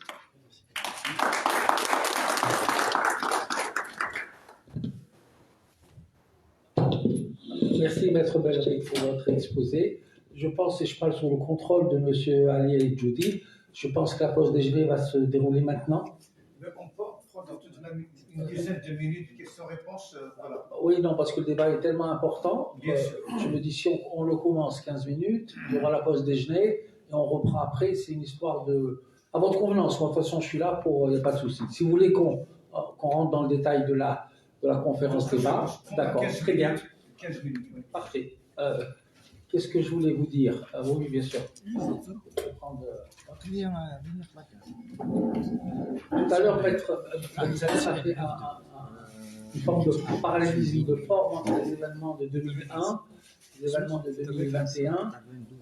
[SPEAKER 2] Merci, Maître Bellery, pour votre exposé. Je pense, et je parle sous le contrôle de M. Ali et Judy, je pense que la pause déjeuner va se dérouler maintenant.
[SPEAKER 7] On peut prendre toute une dizaine de minutes, questions-réponses, voilà.
[SPEAKER 2] Oui, non, parce que le débat est tellement important.
[SPEAKER 7] Bien sûr.
[SPEAKER 2] Je me dis, si on le commence 15 minutes, il y aura la pause déjeuner, et on reprend après. C'est une histoire de... À votre convenance, moi, de toute façon, je suis là pour... Il n'y a pas de souci. Si vous voulez qu'on rentre dans le détail de la conférence débat, d'accord, très bien.
[SPEAKER 7] 15 minutes, oui.
[SPEAKER 2] Parfait. Qu'est-ce que je voulais vous dire? Oui, bien sûr. Tout à l'heure, Maître, vous avez fait une forme de parallélisme de forme entre les événements de 2001 et les événements de 2021.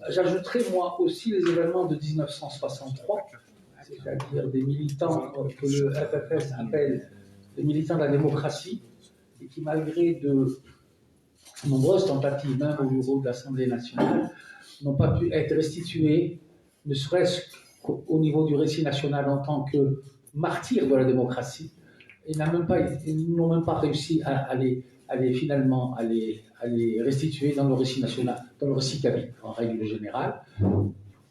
[SPEAKER 2] J'ajouterai, moi aussi, les événements de 1963, c'est-à-dire des militants que le FFS appelle les militants de la démocratie, et qui, malgré de nombreuses tentatives, même au niveau de l'Assemblée nationale, n'ont pas pu être restitués, ne serait-ce qu'au niveau du récit national en tant que martyrs de la démocratie, et n'ont même pas réussi à les restituer dans le récit national, dans le récit cabinet, en règle générale.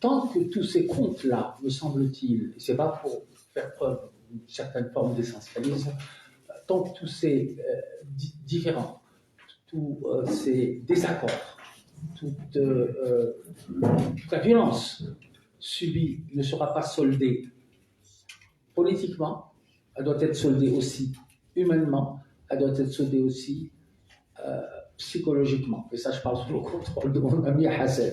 [SPEAKER 2] Tant que tous ces comptes-là, me semble-t-il, et ce n'est pas pour faire preuve d'une certaine forme d'essentialisme, tant que tous ces différends, tous ces désaccords, toute la violence subie ne sera pas soldée politiquement, elle doit être soldée aussi humainement, elle doit être soldée aussi psychologiquement. Et ça, je parle sous le contrôle de mon ami Hassan.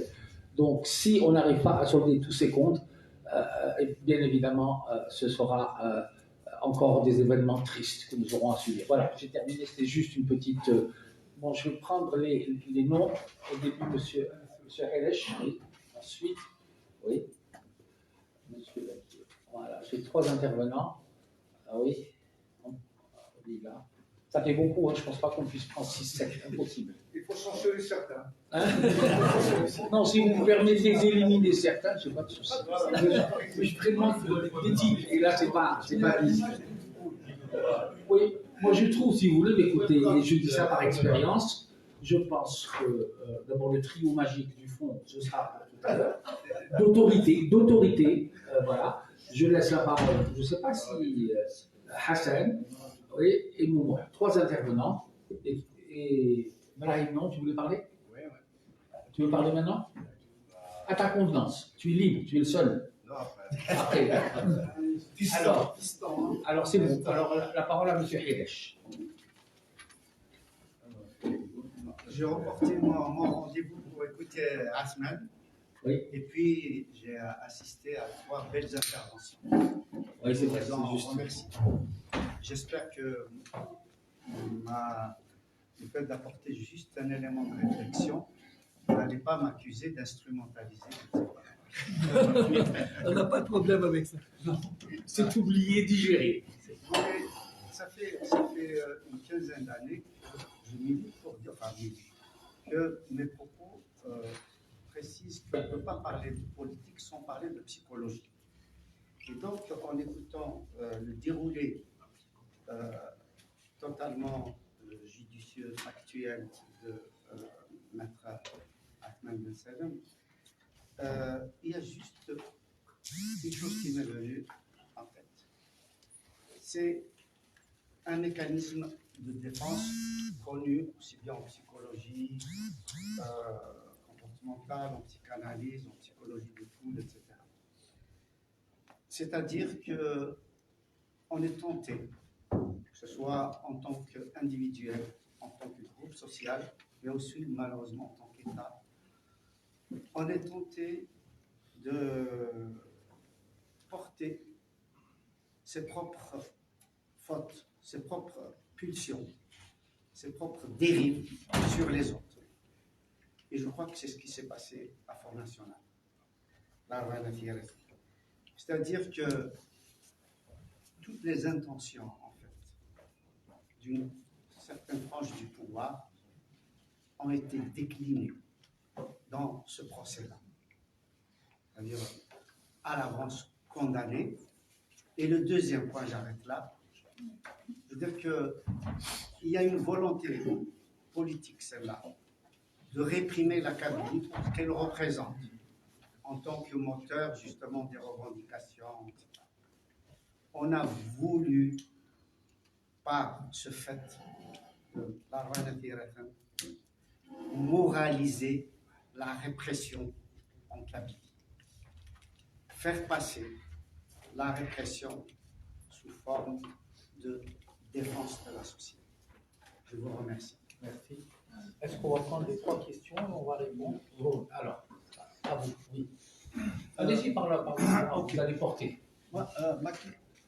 [SPEAKER 2] Donc, si on n'arrive pas à solder tous ces comptes, bien évidemment, ce sera encore des événements tristes que nous aurons à subir. Voilà, j'ai terminé. C'était juste une petite... Bon, je vais prendre les noms. Au début, monsieur Helech, oui. Ensuite, oui. Monsieur, voilà, j'ai 3 intervenants. Ah oui. Là. Ça fait beaucoup, hein. Je ne pense pas qu'on puisse prendre 6-7, impossible.
[SPEAKER 7] Il faut censurer certains.
[SPEAKER 2] Hein? Non, si vous me permettez d'éliminer certains, je n'ai pas de souci. Mais je prédemande d'éthique, et là, ce n'est pas visible. Oui, moi je trouve, si vous voulez, écoutez, et je dis ça par expérience, je pense que d'abord le trio magique du fond, ce sera tout à l'heure, d'autorité, voilà. Je laisse la parole, je ne sais pas si Hassan, oui, et Moumou, 3 intervenants, et Brahim, non, tu voulais parler?
[SPEAKER 7] Oui.
[SPEAKER 2] Tu veux parler maintenant? À ta convenance, tu es libre, tu es le seul.
[SPEAKER 7] Non,
[SPEAKER 2] après. Alors c'est bon. Alors la parole à M. Helech.
[SPEAKER 7] J'ai reporté mon rendez-vous pour écouter Asman.
[SPEAKER 2] Oui.
[SPEAKER 7] Et puis j'ai assisté à 3 belles interventions.
[SPEAKER 2] Oui, c'est vrai, c'est juste.
[SPEAKER 7] Merci. J'espère que le fait d'apporter juste un élément de réflexion, vous n'allez pas m'accuser d'instrumentaliser.
[SPEAKER 6] On n'a pas de problème avec ça.
[SPEAKER 2] Non, c'est oublié, digéré.
[SPEAKER 7] Ça fait une quinzaine d'années que je milite pour dire, que mes propos précisent qu'on ne peut pas parler de politique sans parler de psychologie. Et donc, en écoutant le déroulé totalement judicieux, factuel de Maître Ahmed Ben Salem, il y a juste une chose qui m'est venue en tête. C'est un mécanisme de défense connu aussi bien en psychologie comportementale, en psychanalyse, en psychologie de foule, etc. C'est-à-dire qu'on est tenté, que ce soit en tant qu'individuel, en tant que groupe social, mais aussi malheureusement en tant qu'État, on est tenté de porter ses propres fautes, ses propres pulsions, ses propres dérives sur les autres. Et je crois que c'est ce qui s'est passé à Front National. C'est-à-dire que toutes les intentions, en fait, d'une certaine frange du pouvoir ont été déclinées dans ce procès-là. C'est-à-dire à l'avance condamné. Et le deuxième point, j'arrête là, je veux dire qu'il y a une volonté politique, celle-là, de réprimer la Kabylie pour ce qu'elle représente en tant que moteur justement des revendications, etc. On a voulu, par ce fait de la moraliser la répression en Kabylie, faire passer la répression sous forme de défense de la société. Je vous remercie.
[SPEAKER 2] Merci. Est-ce qu'on va prendre les 3 questions et on va répondre? Bon, alors, à vous, oui. Allez-y par là, vous allez porter.
[SPEAKER 8] Moi,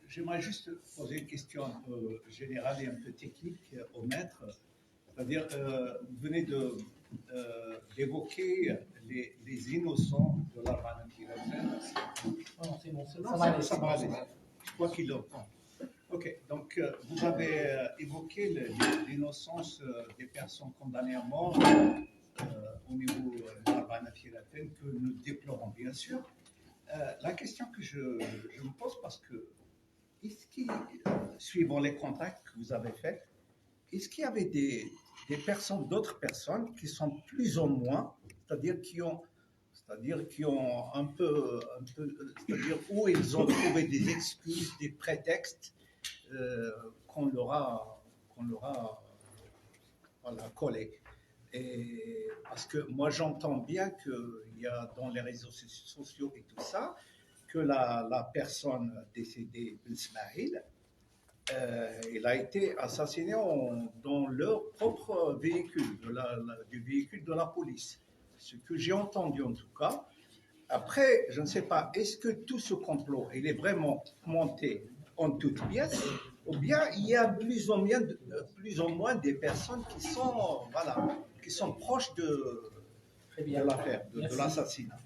[SPEAKER 8] j'aimerais juste poser une question un peu générale et un peu technique au maître. C'est-à-dire, vous venez d'évoquer les innocents de la
[SPEAKER 2] Non, c'est bon,
[SPEAKER 8] ça va aller. Je crois qu'il l'entend. Ok, donc vous avez évoqué l'innocence des personnes condamnées à mort au niveau de la peine que nous déplorons bien sûr. La question que je me pose, parce que, suivant les contacts que vous avez faits, est-ce qu'il y avait d'autres personnes qui sont plus ou moins, c'est-à-dire qui ont un peu, c'est-à-dire où ils ont trouvé des excuses, des prétextes qu'on leur a voilà, collés. Et parce que moi j'entends bien qu'il y a dans les réseaux sociaux et tout ça, que la personne décédée, Ismaïl, il a été assassiné dans leur propre véhicule, du véhicule de la police. Ce que j'ai entendu en tout cas. Après, je ne sais pas, est-ce que tout ce complot, il est vraiment monté en toute pièce, ou bien il y a plus ou moins des personnes qui sont proches de l'affaire, de l'assassinat.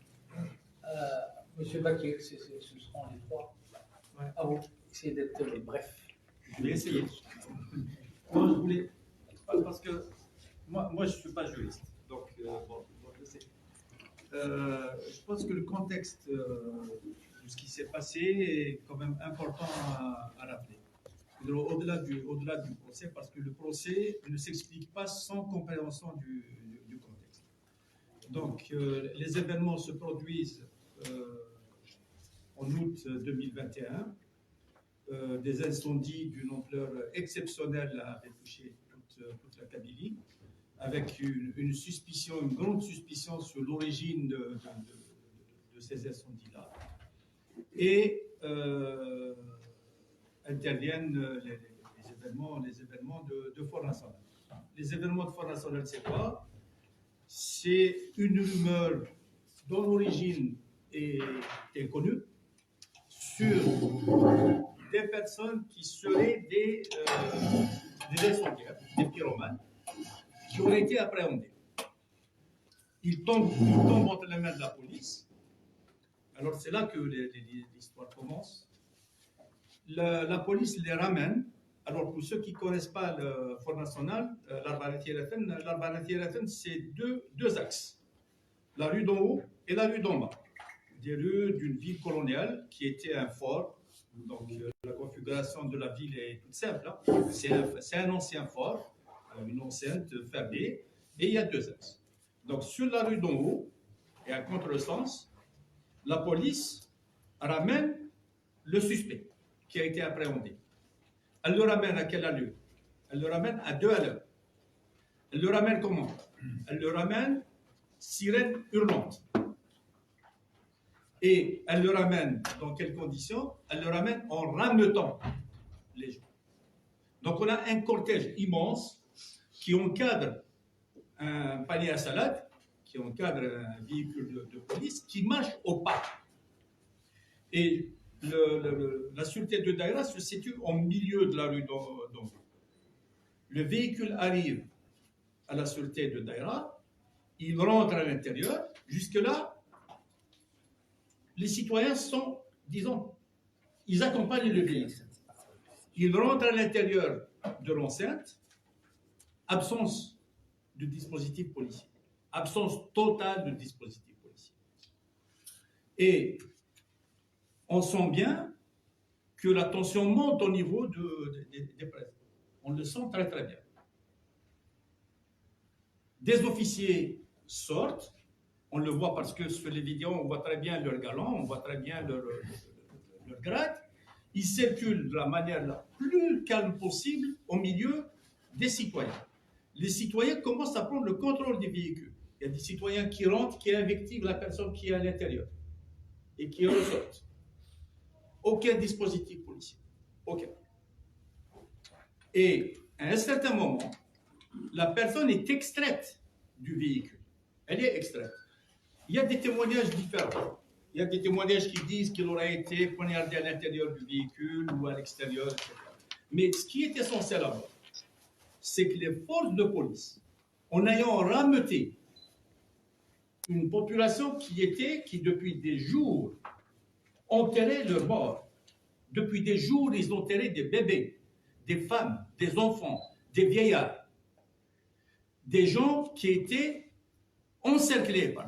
[SPEAKER 2] Monsieur Baquier, ce seront les 3. Ouais. À vous, essayez d'être bref.
[SPEAKER 9] Je vais essayer. Non, je voulais, parce que moi je ne suis pas juriste, donc je sais. Je pense que le contexte de ce qui s'est passé est quand même important à rappeler. Au-delà du procès, parce que le procès ne s'explique pas sans compréhension du contexte. Donc, les événements se produisent en août 2021. Des incendies d'une ampleur exceptionnelle avaient touché toute la Kabylie, avec une suspicion, une grande suspicion sur l'origine de ces incendies-là. Et interviennent les événements de Front National. Les événements de Front National, c'est quoi? C'est une rumeur dont l'origine est inconnue sur des personnes qui seraient des incendiaires, des pyromanes, qui auraient été appréhendés. Ils tombent entre les mains de la police. Alors c'est là que l'histoire commence. La police les ramène. Alors pour ceux qui ne connaissent pas le Front National, l'Arbanati-RFN, c'est deux axes. La rue d'en haut et la rue d'en bas. Des rues d'une ville coloniale qui était un fort. Donc la configuration de la ville est toute simple. Hein. C'est un ancien fort, une enceinte fermée, et il y a 2 axes. Donc sur la rue d'en haut, et à contresens, la police ramène le suspect qui a été appréhendé. Elle le ramène à quelle allure? Elle le ramène à 2 à l'heure. Elle le ramène comment? Elle le ramène sirène hurlante. Et elle le ramène dans quelles conditions? Elle le ramène en rameutant les gens. Donc on a un cortège immense qui encadre un panier à salade, qui encadre un véhicule de police, qui marche au pas. Et la sûreté de Daïra se situe au milieu de la rue d'Anjou. Le véhicule arrive à la sûreté de Daïra, il rentre à l'intérieur. Jusque-là, les citoyens sont, disons, ils accompagnent le véhicule. Ils rentrent à l'intérieur de l'enceinte, absence de dispositif policier, absence totale de dispositif policier. Et on sent bien que la tension monte au niveau des presses. On le sent très très bien. Des officiers sortent. On le voit parce que sur les vidéos, on voit très bien leur galon, on voit très bien leur grade. Ils circulent de la manière la plus calme possible au milieu des citoyens. Les citoyens commencent à prendre le contrôle des véhicules. Il y a des citoyens qui rentrent, qui invectivent la personne qui est à l'intérieur et qui ressortent. Aucun dispositif policier. Aucun. Et à un certain moment, la personne est extraite du véhicule. Elle est extraite. Il y a des témoignages différents. Il y a des témoignages qui disent qu'il aurait été poignardé à l'intérieur du véhicule ou à l'extérieur, etc. Mais ce qui est essentiel à voir, c'est que les forces de police, en ayant rameuté une population qui depuis des jours enterrait leurs morts, depuis des jours, ils enterraient des bébés, des femmes, des enfants, des vieillards, des gens qui étaient encerclés par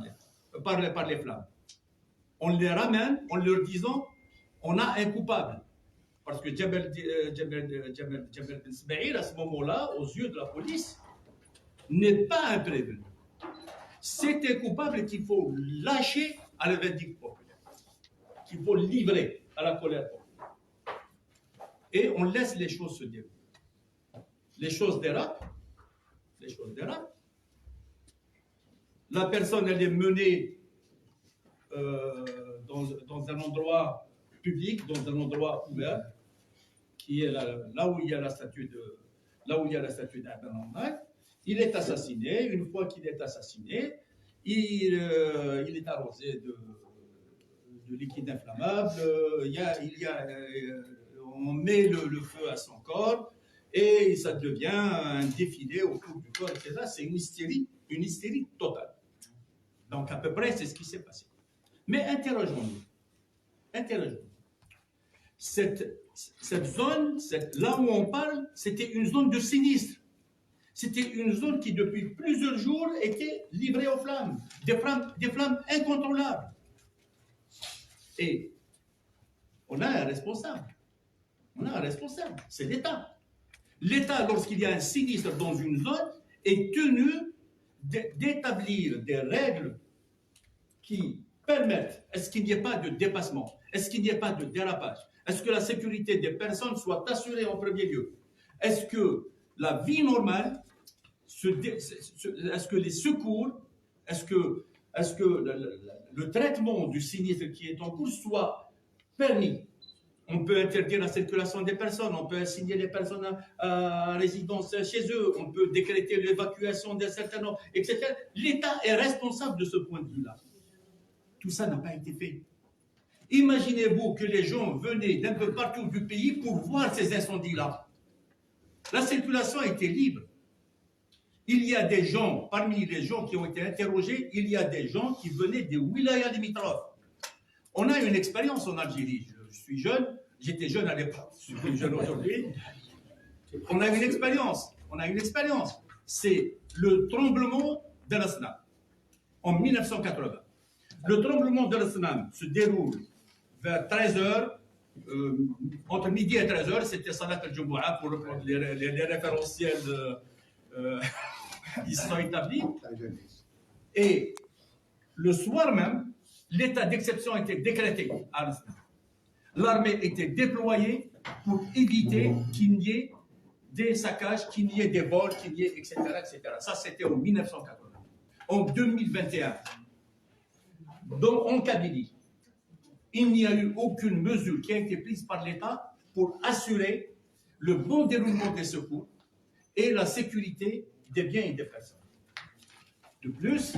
[SPEAKER 9] les flammes. On les ramène en leur disant on a un coupable. Parce que Jabal Ben Ismaïl, à ce moment-là, aux yeux de la police, n'est pas un prévenu. C'est un coupable qu'il faut lâcher à la vindicte populaire, qu'il faut livrer à la colère populaire. Et on laisse les choses se dérouler. Les choses dérapent. La personne, elle est menée dans un endroit public, dans un endroit ouvert, qui est là où il y a la statue d'Aben Ahmed. Il est assassiné. Une fois qu'il est assassiné, il est arrosé de liquide inflammable. On met le feu à son corps et ça devient un défilé autour du corps, etc. C'est une hystérie totale. Donc à peu près, c'est ce qui s'est passé. Mais interrogeons-nous. Cette zone, là où on parle, c'était une zone de sinistre. C'était une zone qui, depuis plusieurs jours, était livrée aux flammes. Des flammes incontrôlables. Et on a un responsable. C'est l'État. L'État, lorsqu'il y a un sinistre dans une zone, est tenu d'établir des règles qui permettent, est-ce qu'il n'y ait pas de dépassement, est-ce qu'il n'y ait pas de dérapage, est-ce que la sécurité des personnes soit assurée en premier lieu, est-ce que la vie normale, est-ce que les secours, est-ce que le traitement du sinistre qui est en cours soit permis. On peut interdire la circulation des personnes, on peut assigner les personnes à résidence chez eux, on peut décréter l'évacuation d'un certain nombre, etc. L'État est responsable de ce point de vue-là. Tout ça n'a pas été fait. Imaginez-vous que les gens venaient d'un peu partout du pays pour voir ces incendies-là. La circulation était libre. Il y a des gens, parmi les gens qui ont été interrogés, il y a des gens qui venaient des wilayas limitrophes. On a une expérience en Algérie. Je suis jeune, j'étais jeune à l'époque, je suis plus jeune aujourd'hui. On a une expérience. C'est le tremblement de l'Asnam en 1980. Le tremblement de l'Asnam se déroule vers 13h, entre midi et 13h, c'était Salat al-Jumu'ah pour reprendre les référentiels qui sont établis. Et le soir même, l'état d'exception a été décrété à l'Asnam. L'armée était déployée pour éviter qu'il n'y ait des saccages, qu'il n'y ait des vols, qu'il y ait, etc., etc. Ça, c'était en 1980. En 2021, en Kabylie, il n'y a eu aucune mesure qui a été prise par l'État pour assurer le bon déroulement des secours et la sécurité des biens et des personnes. De plus,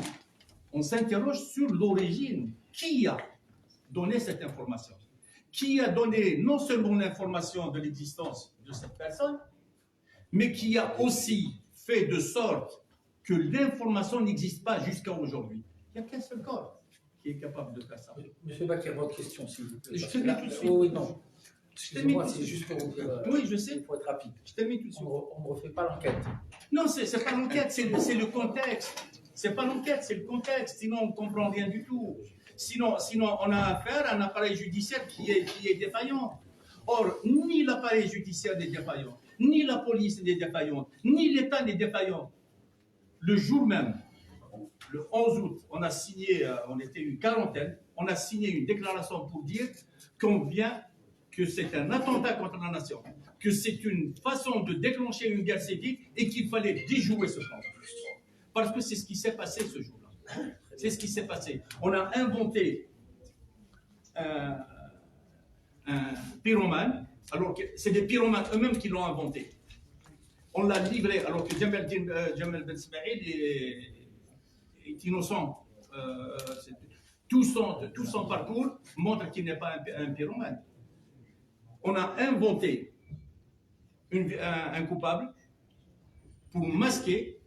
[SPEAKER 9] on s'interroge sur l'origine. Qui a donné cette information? Qui a donné non seulement l'information de l'existence de cette personne, mais qui a aussi fait de sorte que l'information n'existe pas jusqu'à aujourd'hui. Il n'y a qu'un seul corps qui est capable de faire ça.
[SPEAKER 2] Monsieur Bakir, votre question, s'il vous plaît.
[SPEAKER 9] Je termine tout de suite.
[SPEAKER 2] Oui, non. Excusez-moi, c'est juste pour vous dire.
[SPEAKER 9] Oui, je sais.
[SPEAKER 2] Il faut être rapide.
[SPEAKER 9] Je termine tout de suite.
[SPEAKER 2] On ne refait pas l'enquête.
[SPEAKER 9] Non, c'est pas l'enquête, c'est le contexte. C'est pas l'enquête, c'est le contexte. Sinon, on ne comprend rien du tout. Sinon, on a affaire à un appareil judiciaire qui est défaillant. Or, ni l'appareil judiciaire n'est défaillant, ni la police n'est défaillante, ni l'État n'est défaillant. Le jour même le 11 août, on a signé, on était une quarantaine, on a signé une déclaration pour dire que c'est un attentat contre la nation, que c'est une façon de déclencher une guerre civile et qu'il fallait déjouer ce plan. Parce que c'est ce qui s'est passé ce jour-là. C'est ce qui s'est passé. On a inventé un pyromane, alors que c'est des pyromanes eux-mêmes qui l'ont inventé. On l'a livré alors que Jamal Ben Ismaïl est innocent. Tout son parcours montre qu'il n'est pas un pyromane. On a inventé un coupable pour masquer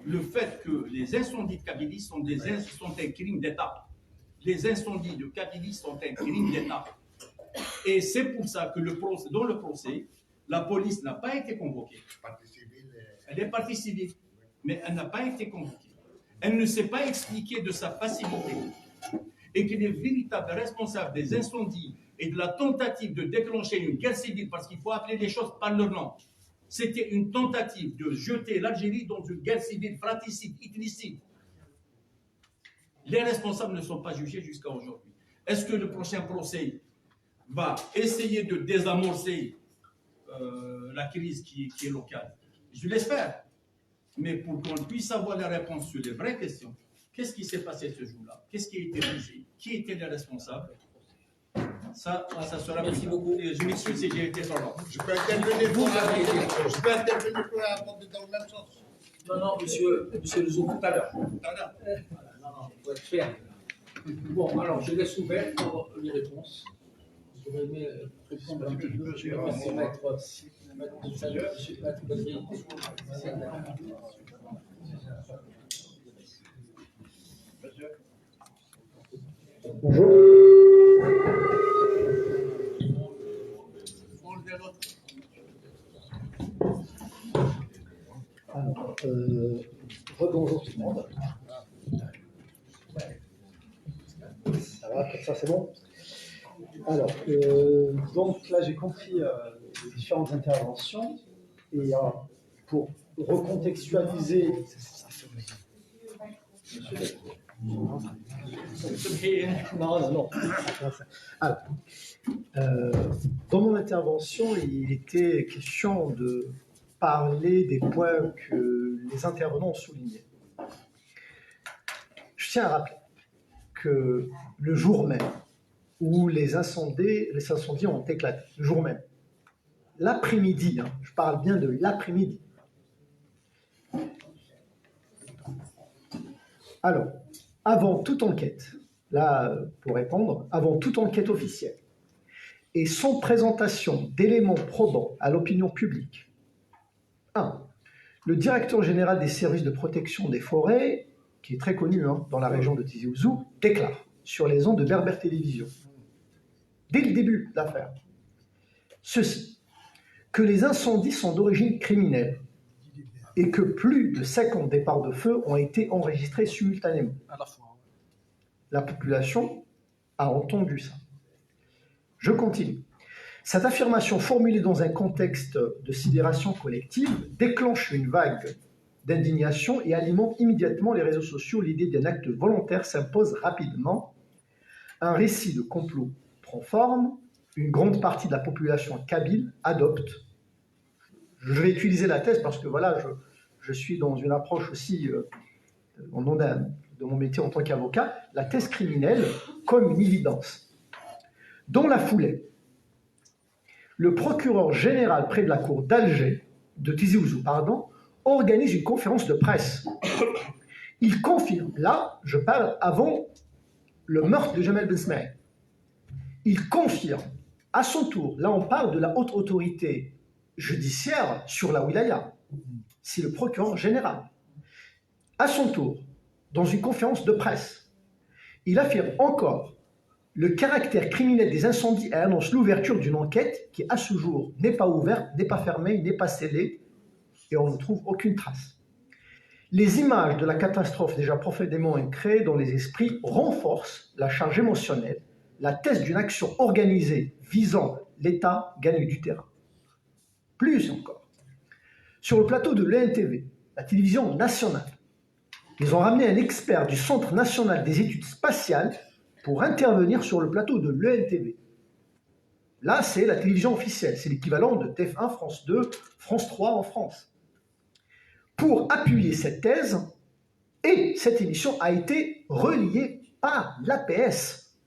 [SPEAKER 9] le fait que les incendies de Kabylie sont un crime d'État. Les incendies de Kabylie sont un crime d'État. Et c'est pour ça que dans le procès, la police n'a pas été convoquée. Elle est partie civile, mais elle n'a pas été convoquée. Elle ne s'est pas expliquée de sa passivité. Et que les véritables responsables des incendies et de la tentative de déclencher une guerre civile, parce qu'il faut appeler les choses par leur nom, c'était une tentative de jeter l'Algérie dans une guerre civile fratricide, ethnicide. Les responsables ne sont pas jugés jusqu'à aujourd'hui. Est-ce que le prochain procès va essayer de désamorcer la crise qui est locale? Je l'espère. Mais pour qu'on puisse avoir la réponse sur les vraies questions, qu'est-ce qui s'est passé ce jour-là? Qu'est-ce qui a été jugé? Qui étaient les responsables? Ça sera. Merci beaucoup. Et je m'excuse si j'ai été trop long.
[SPEAKER 10] Je peux intervenir pour aborder dans le même sens.
[SPEAKER 2] Non, monsieur Le Zoum, tout à l'heure. Non, pour être fair. Bon, alors, je laisse ouvert pour les réponses. J'aurais aimé répondre un petit peu. Je vais passer maître tout à l'heure. Je vais maître Badri.
[SPEAKER 4] Bonjour. Alors, rebonjour tout le monde. Ça va, comme ça c'est bon? Alors, donc là j'ai compris les différentes interventions et pour recontextualiser. Non. Alors, dans mon intervention, il était question de parler des points que les intervenants ont soulignés. Je tiens à rappeler que le jour même où les incendies ont éclaté, le jour même, l'après-midi, je parle bien de l'après-midi. Alors, avant toute enquête, là, pour répondre, avant toute enquête officielle, et sans présentation d'éléments probants à l'opinion publique, 1. Le directeur général des services de protection des forêts, qui est très connu dans la région de Tizi Ouzou, déclare sur les ondes de Berbère Télévision, dès le début de l'affaire, ceci, que les incendies sont d'origine criminelle et que plus de 50 départs de feu ont été enregistrés simultanément. La population a entendu ça. Je continue. Cette affirmation formulée dans un contexte de sidération collective déclenche une vague d'indignation et alimente immédiatement les réseaux sociaux. L'idée d'un acte volontaire s'impose rapidement. Un récit de complot prend forme. Une grande partie de la population kabyle adopte. Je vais utiliser la thèse parce que voilà, je suis dans une approche aussi, au nom de mon métier en tant qu'avocat, la thèse criminelle comme une évidence. Dans la foulée, le procureur général près de la cour d'Alger, de Tizi Ouzou, organise une conférence de presse. Il confirme, là, je parle avant le meurtre de Jamal Ben Ismaïl, il confirme à son tour, là on parle de la haute autorité judiciaire sur la wilaya, c'est le procureur général, à son tour, dans une conférence de presse, il affirme encore le caractère criminel des incendies et annonce l'ouverture d'une enquête qui, à ce jour, n'est pas ouverte, n'est pas fermée, n'est pas scellée, et on ne trouve aucune trace. Les images de la catastrophe déjà profondément ancrées dans les esprits renforcent la charge émotionnelle, la thèse d'une action organisée visant l'État gagne du terrain. Plus encore, sur le plateau de l'ENTV, la télévision nationale, Ils ont ramené un expert du Centre national des études spatiales pour intervenir sur le plateau de l'ENTV. Là, c'est la télévision officielle, c'est l'équivalent de TF1, France 2, France 3 en France. Pour appuyer cette thèse, et cette émission a été reliée par l'APS.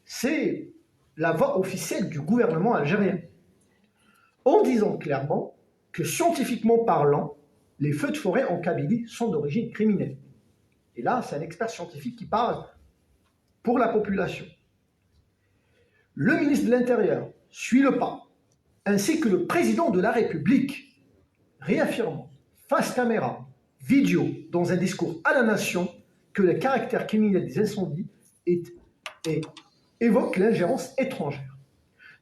[SPEAKER 4] C'est la voix officielle du gouvernement algérien, en disant clairement que scientifiquement parlant, les feux de forêt en Kabylie sont d'origine criminelle. Et là, c'est un expert scientifique qui parle pour la population. Le ministre de l'Intérieur suit le pas, ainsi que le président de la République, réaffirmant face caméra, vidéo, dans un discours à la nation, que le caractère criminel des incendies évoque l'ingérence étrangère.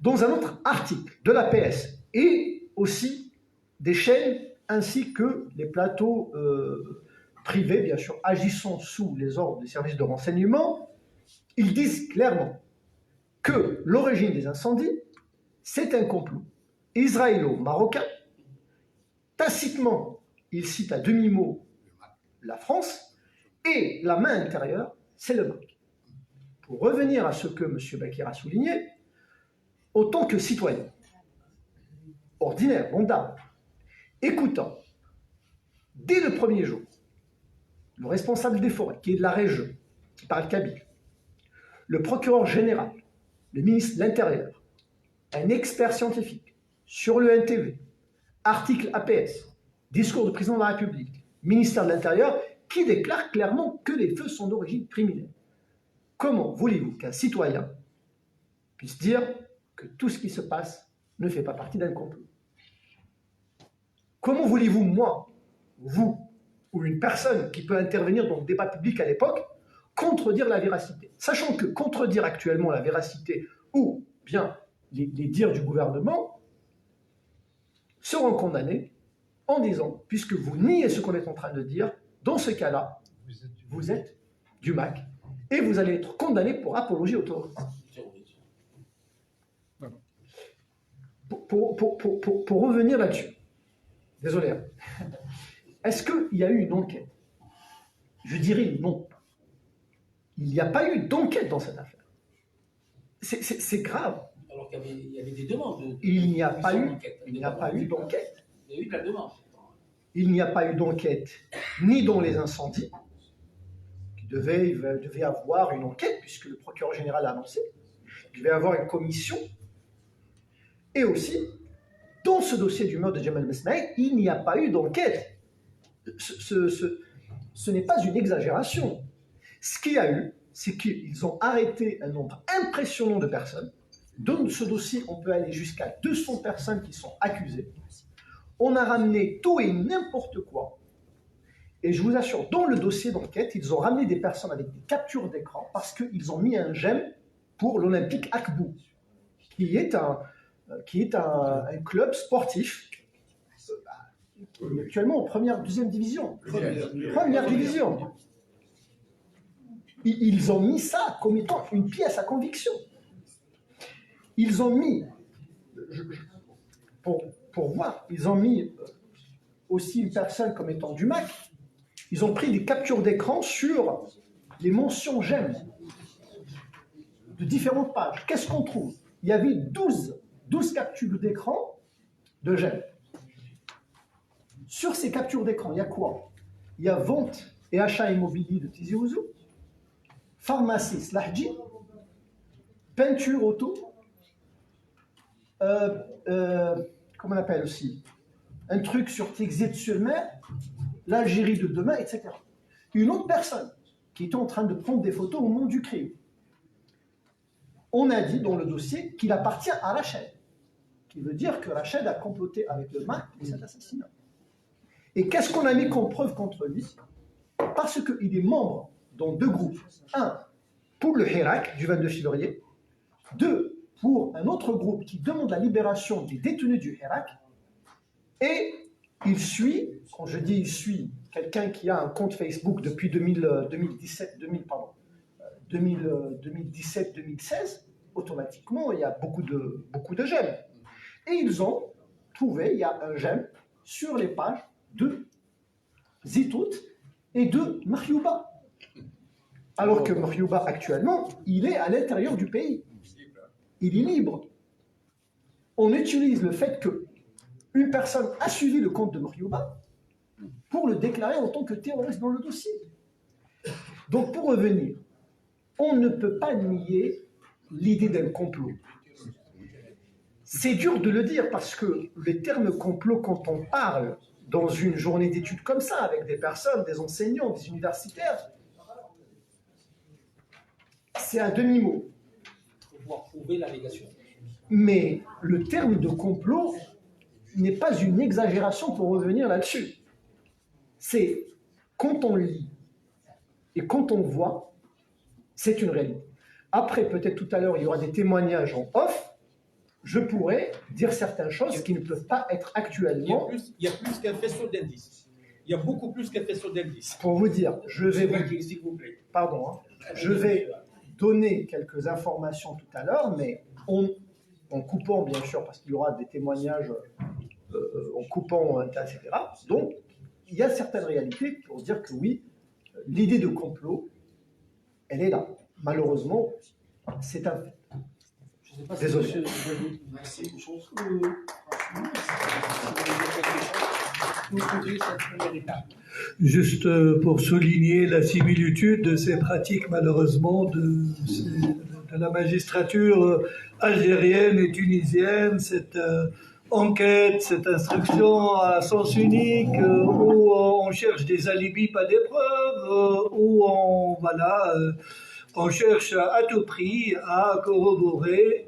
[SPEAKER 4] Dans un autre article de l'APS et aussi des chaînes ainsi que les plateaux privés, bien sûr, agissant sous les ordres des services de renseignement, ils disent clairement que l'origine des incendies, c'est un complot israélo-marocain. Tacitement, il cite à demi-mot la France, et la main intérieure, c'est le Maroc. Pour revenir à ce que M. Bakir a souligné, autant que citoyen, ordinaire, lambda, écoutant, dès le premier jour, le responsable des forêts, qui est de la région, qui parle kabyle, le procureur général, le ministre de l'Intérieur, un expert scientifique sur le NTV, article APS, discours du président de la République, ministère de l'Intérieur, qui déclare clairement que les feux sont d'origine criminelle. Comment voulez-vous qu'un citoyen puisse dire que tout ce qui se passe ne fait pas partie d'un complot? Comment voulez-vous, moi, vous, ou une personne qui peut intervenir dans le débat public à l'époque, contredire la véracité? Sachant que contredire actuellement la véracité ou bien les dires du gouvernement seront condamnés en disant, puisque vous niez ce qu'on est en train de dire, dans ce cas-là, vous êtes du MAC et vous allez être condamné pour apologie au terrorisme. Pour revenir là-dessus, désolé, est-ce qu'il y a eu une enquête? Je dirais non. Il n'y a pas eu d'enquête dans cette affaire. C'est grave.
[SPEAKER 2] Alors qu'il y avait des demandes.
[SPEAKER 4] Il n'y a pas eu d'enquête.
[SPEAKER 2] Il y a eu de la demande.
[SPEAKER 4] Il n'y a pas eu d'enquête ni dans les incendies. Il devait avoir une enquête, puisque le procureur général l'a annoncé. Il devait avoir une commission. Et aussi, dans ce dossier du meurtre de Jamal Mesnaï, il n'y a pas eu d'enquête. Ce n'est pas une exagération. Ce qu'il y a eu, c'est qu'ils ont arrêté un nombre impressionnant de personnes. Dans ce dossier, on peut aller jusqu'à 200 personnes qui sont accusées. On a ramené tout et n'importe quoi. Et je vous assure, dans le dossier d'enquête, ils ont ramené des personnes avec des captures d'écran parce qu'ils ont mis un j'aime pour l'Olympique Akbou, qui est un club sportif actuellement en deuxième division. Première division. Ils ont mis ça comme étant une pièce à conviction. Ils ont mis, pour voir, ils ont mis aussi une personne comme étant du MAC. Ils ont pris des captures d'écran sur les mentions j'aime de différentes pages. Qu'est-ce qu'on trouve? Il y avait 12 captures d'écran de j'aime. Sur ces captures d'écran, il y a quoi? Il y a vente et achat immobilier de Tizi Ouzou, pharmacie Slahji, peinture auto, comment on appelle aussi, un truc sur Tixit-sur-Mer, l'Algérie de demain, etc. Une autre personne qui était en train de prendre des photos au moment du crime. On a dit dans le dossier qu'il appartient à Rachid, qui veut dire que Rachid a comploté avec le MAC pour cet assassinat. Et qu'est-ce qu'on a mis comme preuve contre lui? Parce qu'il est membre dans deux groupes. Un, pour le Hirak du 22 février. Deux, pour un autre groupe qui demande la libération des détenus du Hirak. Et il suit, quand je dis il suit, quelqu'un qui a un compte Facebook depuis 2017-2016, automatiquement, il y a beaucoup de j'aime. Et ils ont trouvé, il y a un j'aime sur les pages de Zitout
[SPEAKER 11] et de Mariouba. Alors que Mariouba, actuellement, il est à l'intérieur du pays. Il est libre. On utilise le fait qu'une personne a suivi le compte de Mariouba pour le déclarer en tant que terroriste dans le dossier. Donc, pour revenir, on ne peut pas nier l'idée d'un complot. C'est dur de le dire parce que le terme complot, quand on parle dans une journée d'études comme ça, avec des personnes, des enseignants, des universitaires, c'est un demi-mot.
[SPEAKER 2] Pour pouvoir prouver l'allégation.
[SPEAKER 11] Mais le terme de complot n'est pas une exagération pour revenir là-dessus. C'est quand on lit et quand on voit, c'est une réalité. Après, peut-être tout à l'heure, il y aura des témoignages en off. Je pourrais dire certaines choses qui ne peuvent pas être actuellement.
[SPEAKER 2] Il y a plus qu'un faisceau d'indices. Il y a beaucoup plus qu'un faisceau d'indices.
[SPEAKER 11] Pour vous dire, je vais
[SPEAKER 2] s'il vous plaît.
[SPEAKER 11] Pardon, hein, je vais donner quelques informations tout à l'heure, mais en coupant, bien sûr, parce qu'il y aura des témoignages en coupant, etc. Donc, il y a certaines réalités pour dire que oui, l'idée de complot, elle est là. Malheureusement, c'est un fait. Désolé.
[SPEAKER 6] Juste pour souligner la similitude de ces pratiques, malheureusement, de la magistrature algérienne et tunisienne, cette enquête, cette instruction à sens unique, où on cherche des alibis, pas des preuves, où on cherche à tout prix à corroborer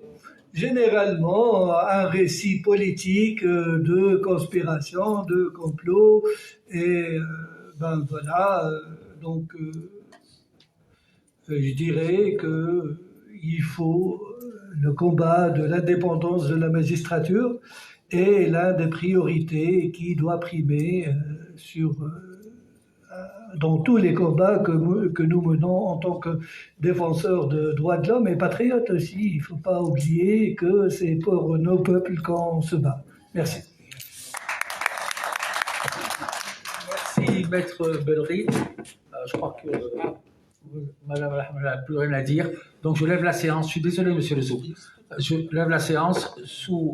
[SPEAKER 6] généralement un récit politique de conspiration, de complot, et donc je dirais qu'il faut le combat de l'indépendance de la magistrature est l'un des priorités qui doit primer dans tous les combats que nous menons en tant que défenseurs de droits de l'homme et patriotes aussi. Il ne faut pas oublier que c'est pour nos peuples qu'on se bat. Merci.
[SPEAKER 2] Merci, Maître Bellery. Je crois que Madame n'a plus rien à dire. Donc je lève la séance. Je suis désolé, Monsieur Lesoux. Je lève la séance sous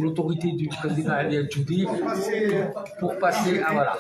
[SPEAKER 2] l'autorité du président Ali El Djoudi pour passer à voilà.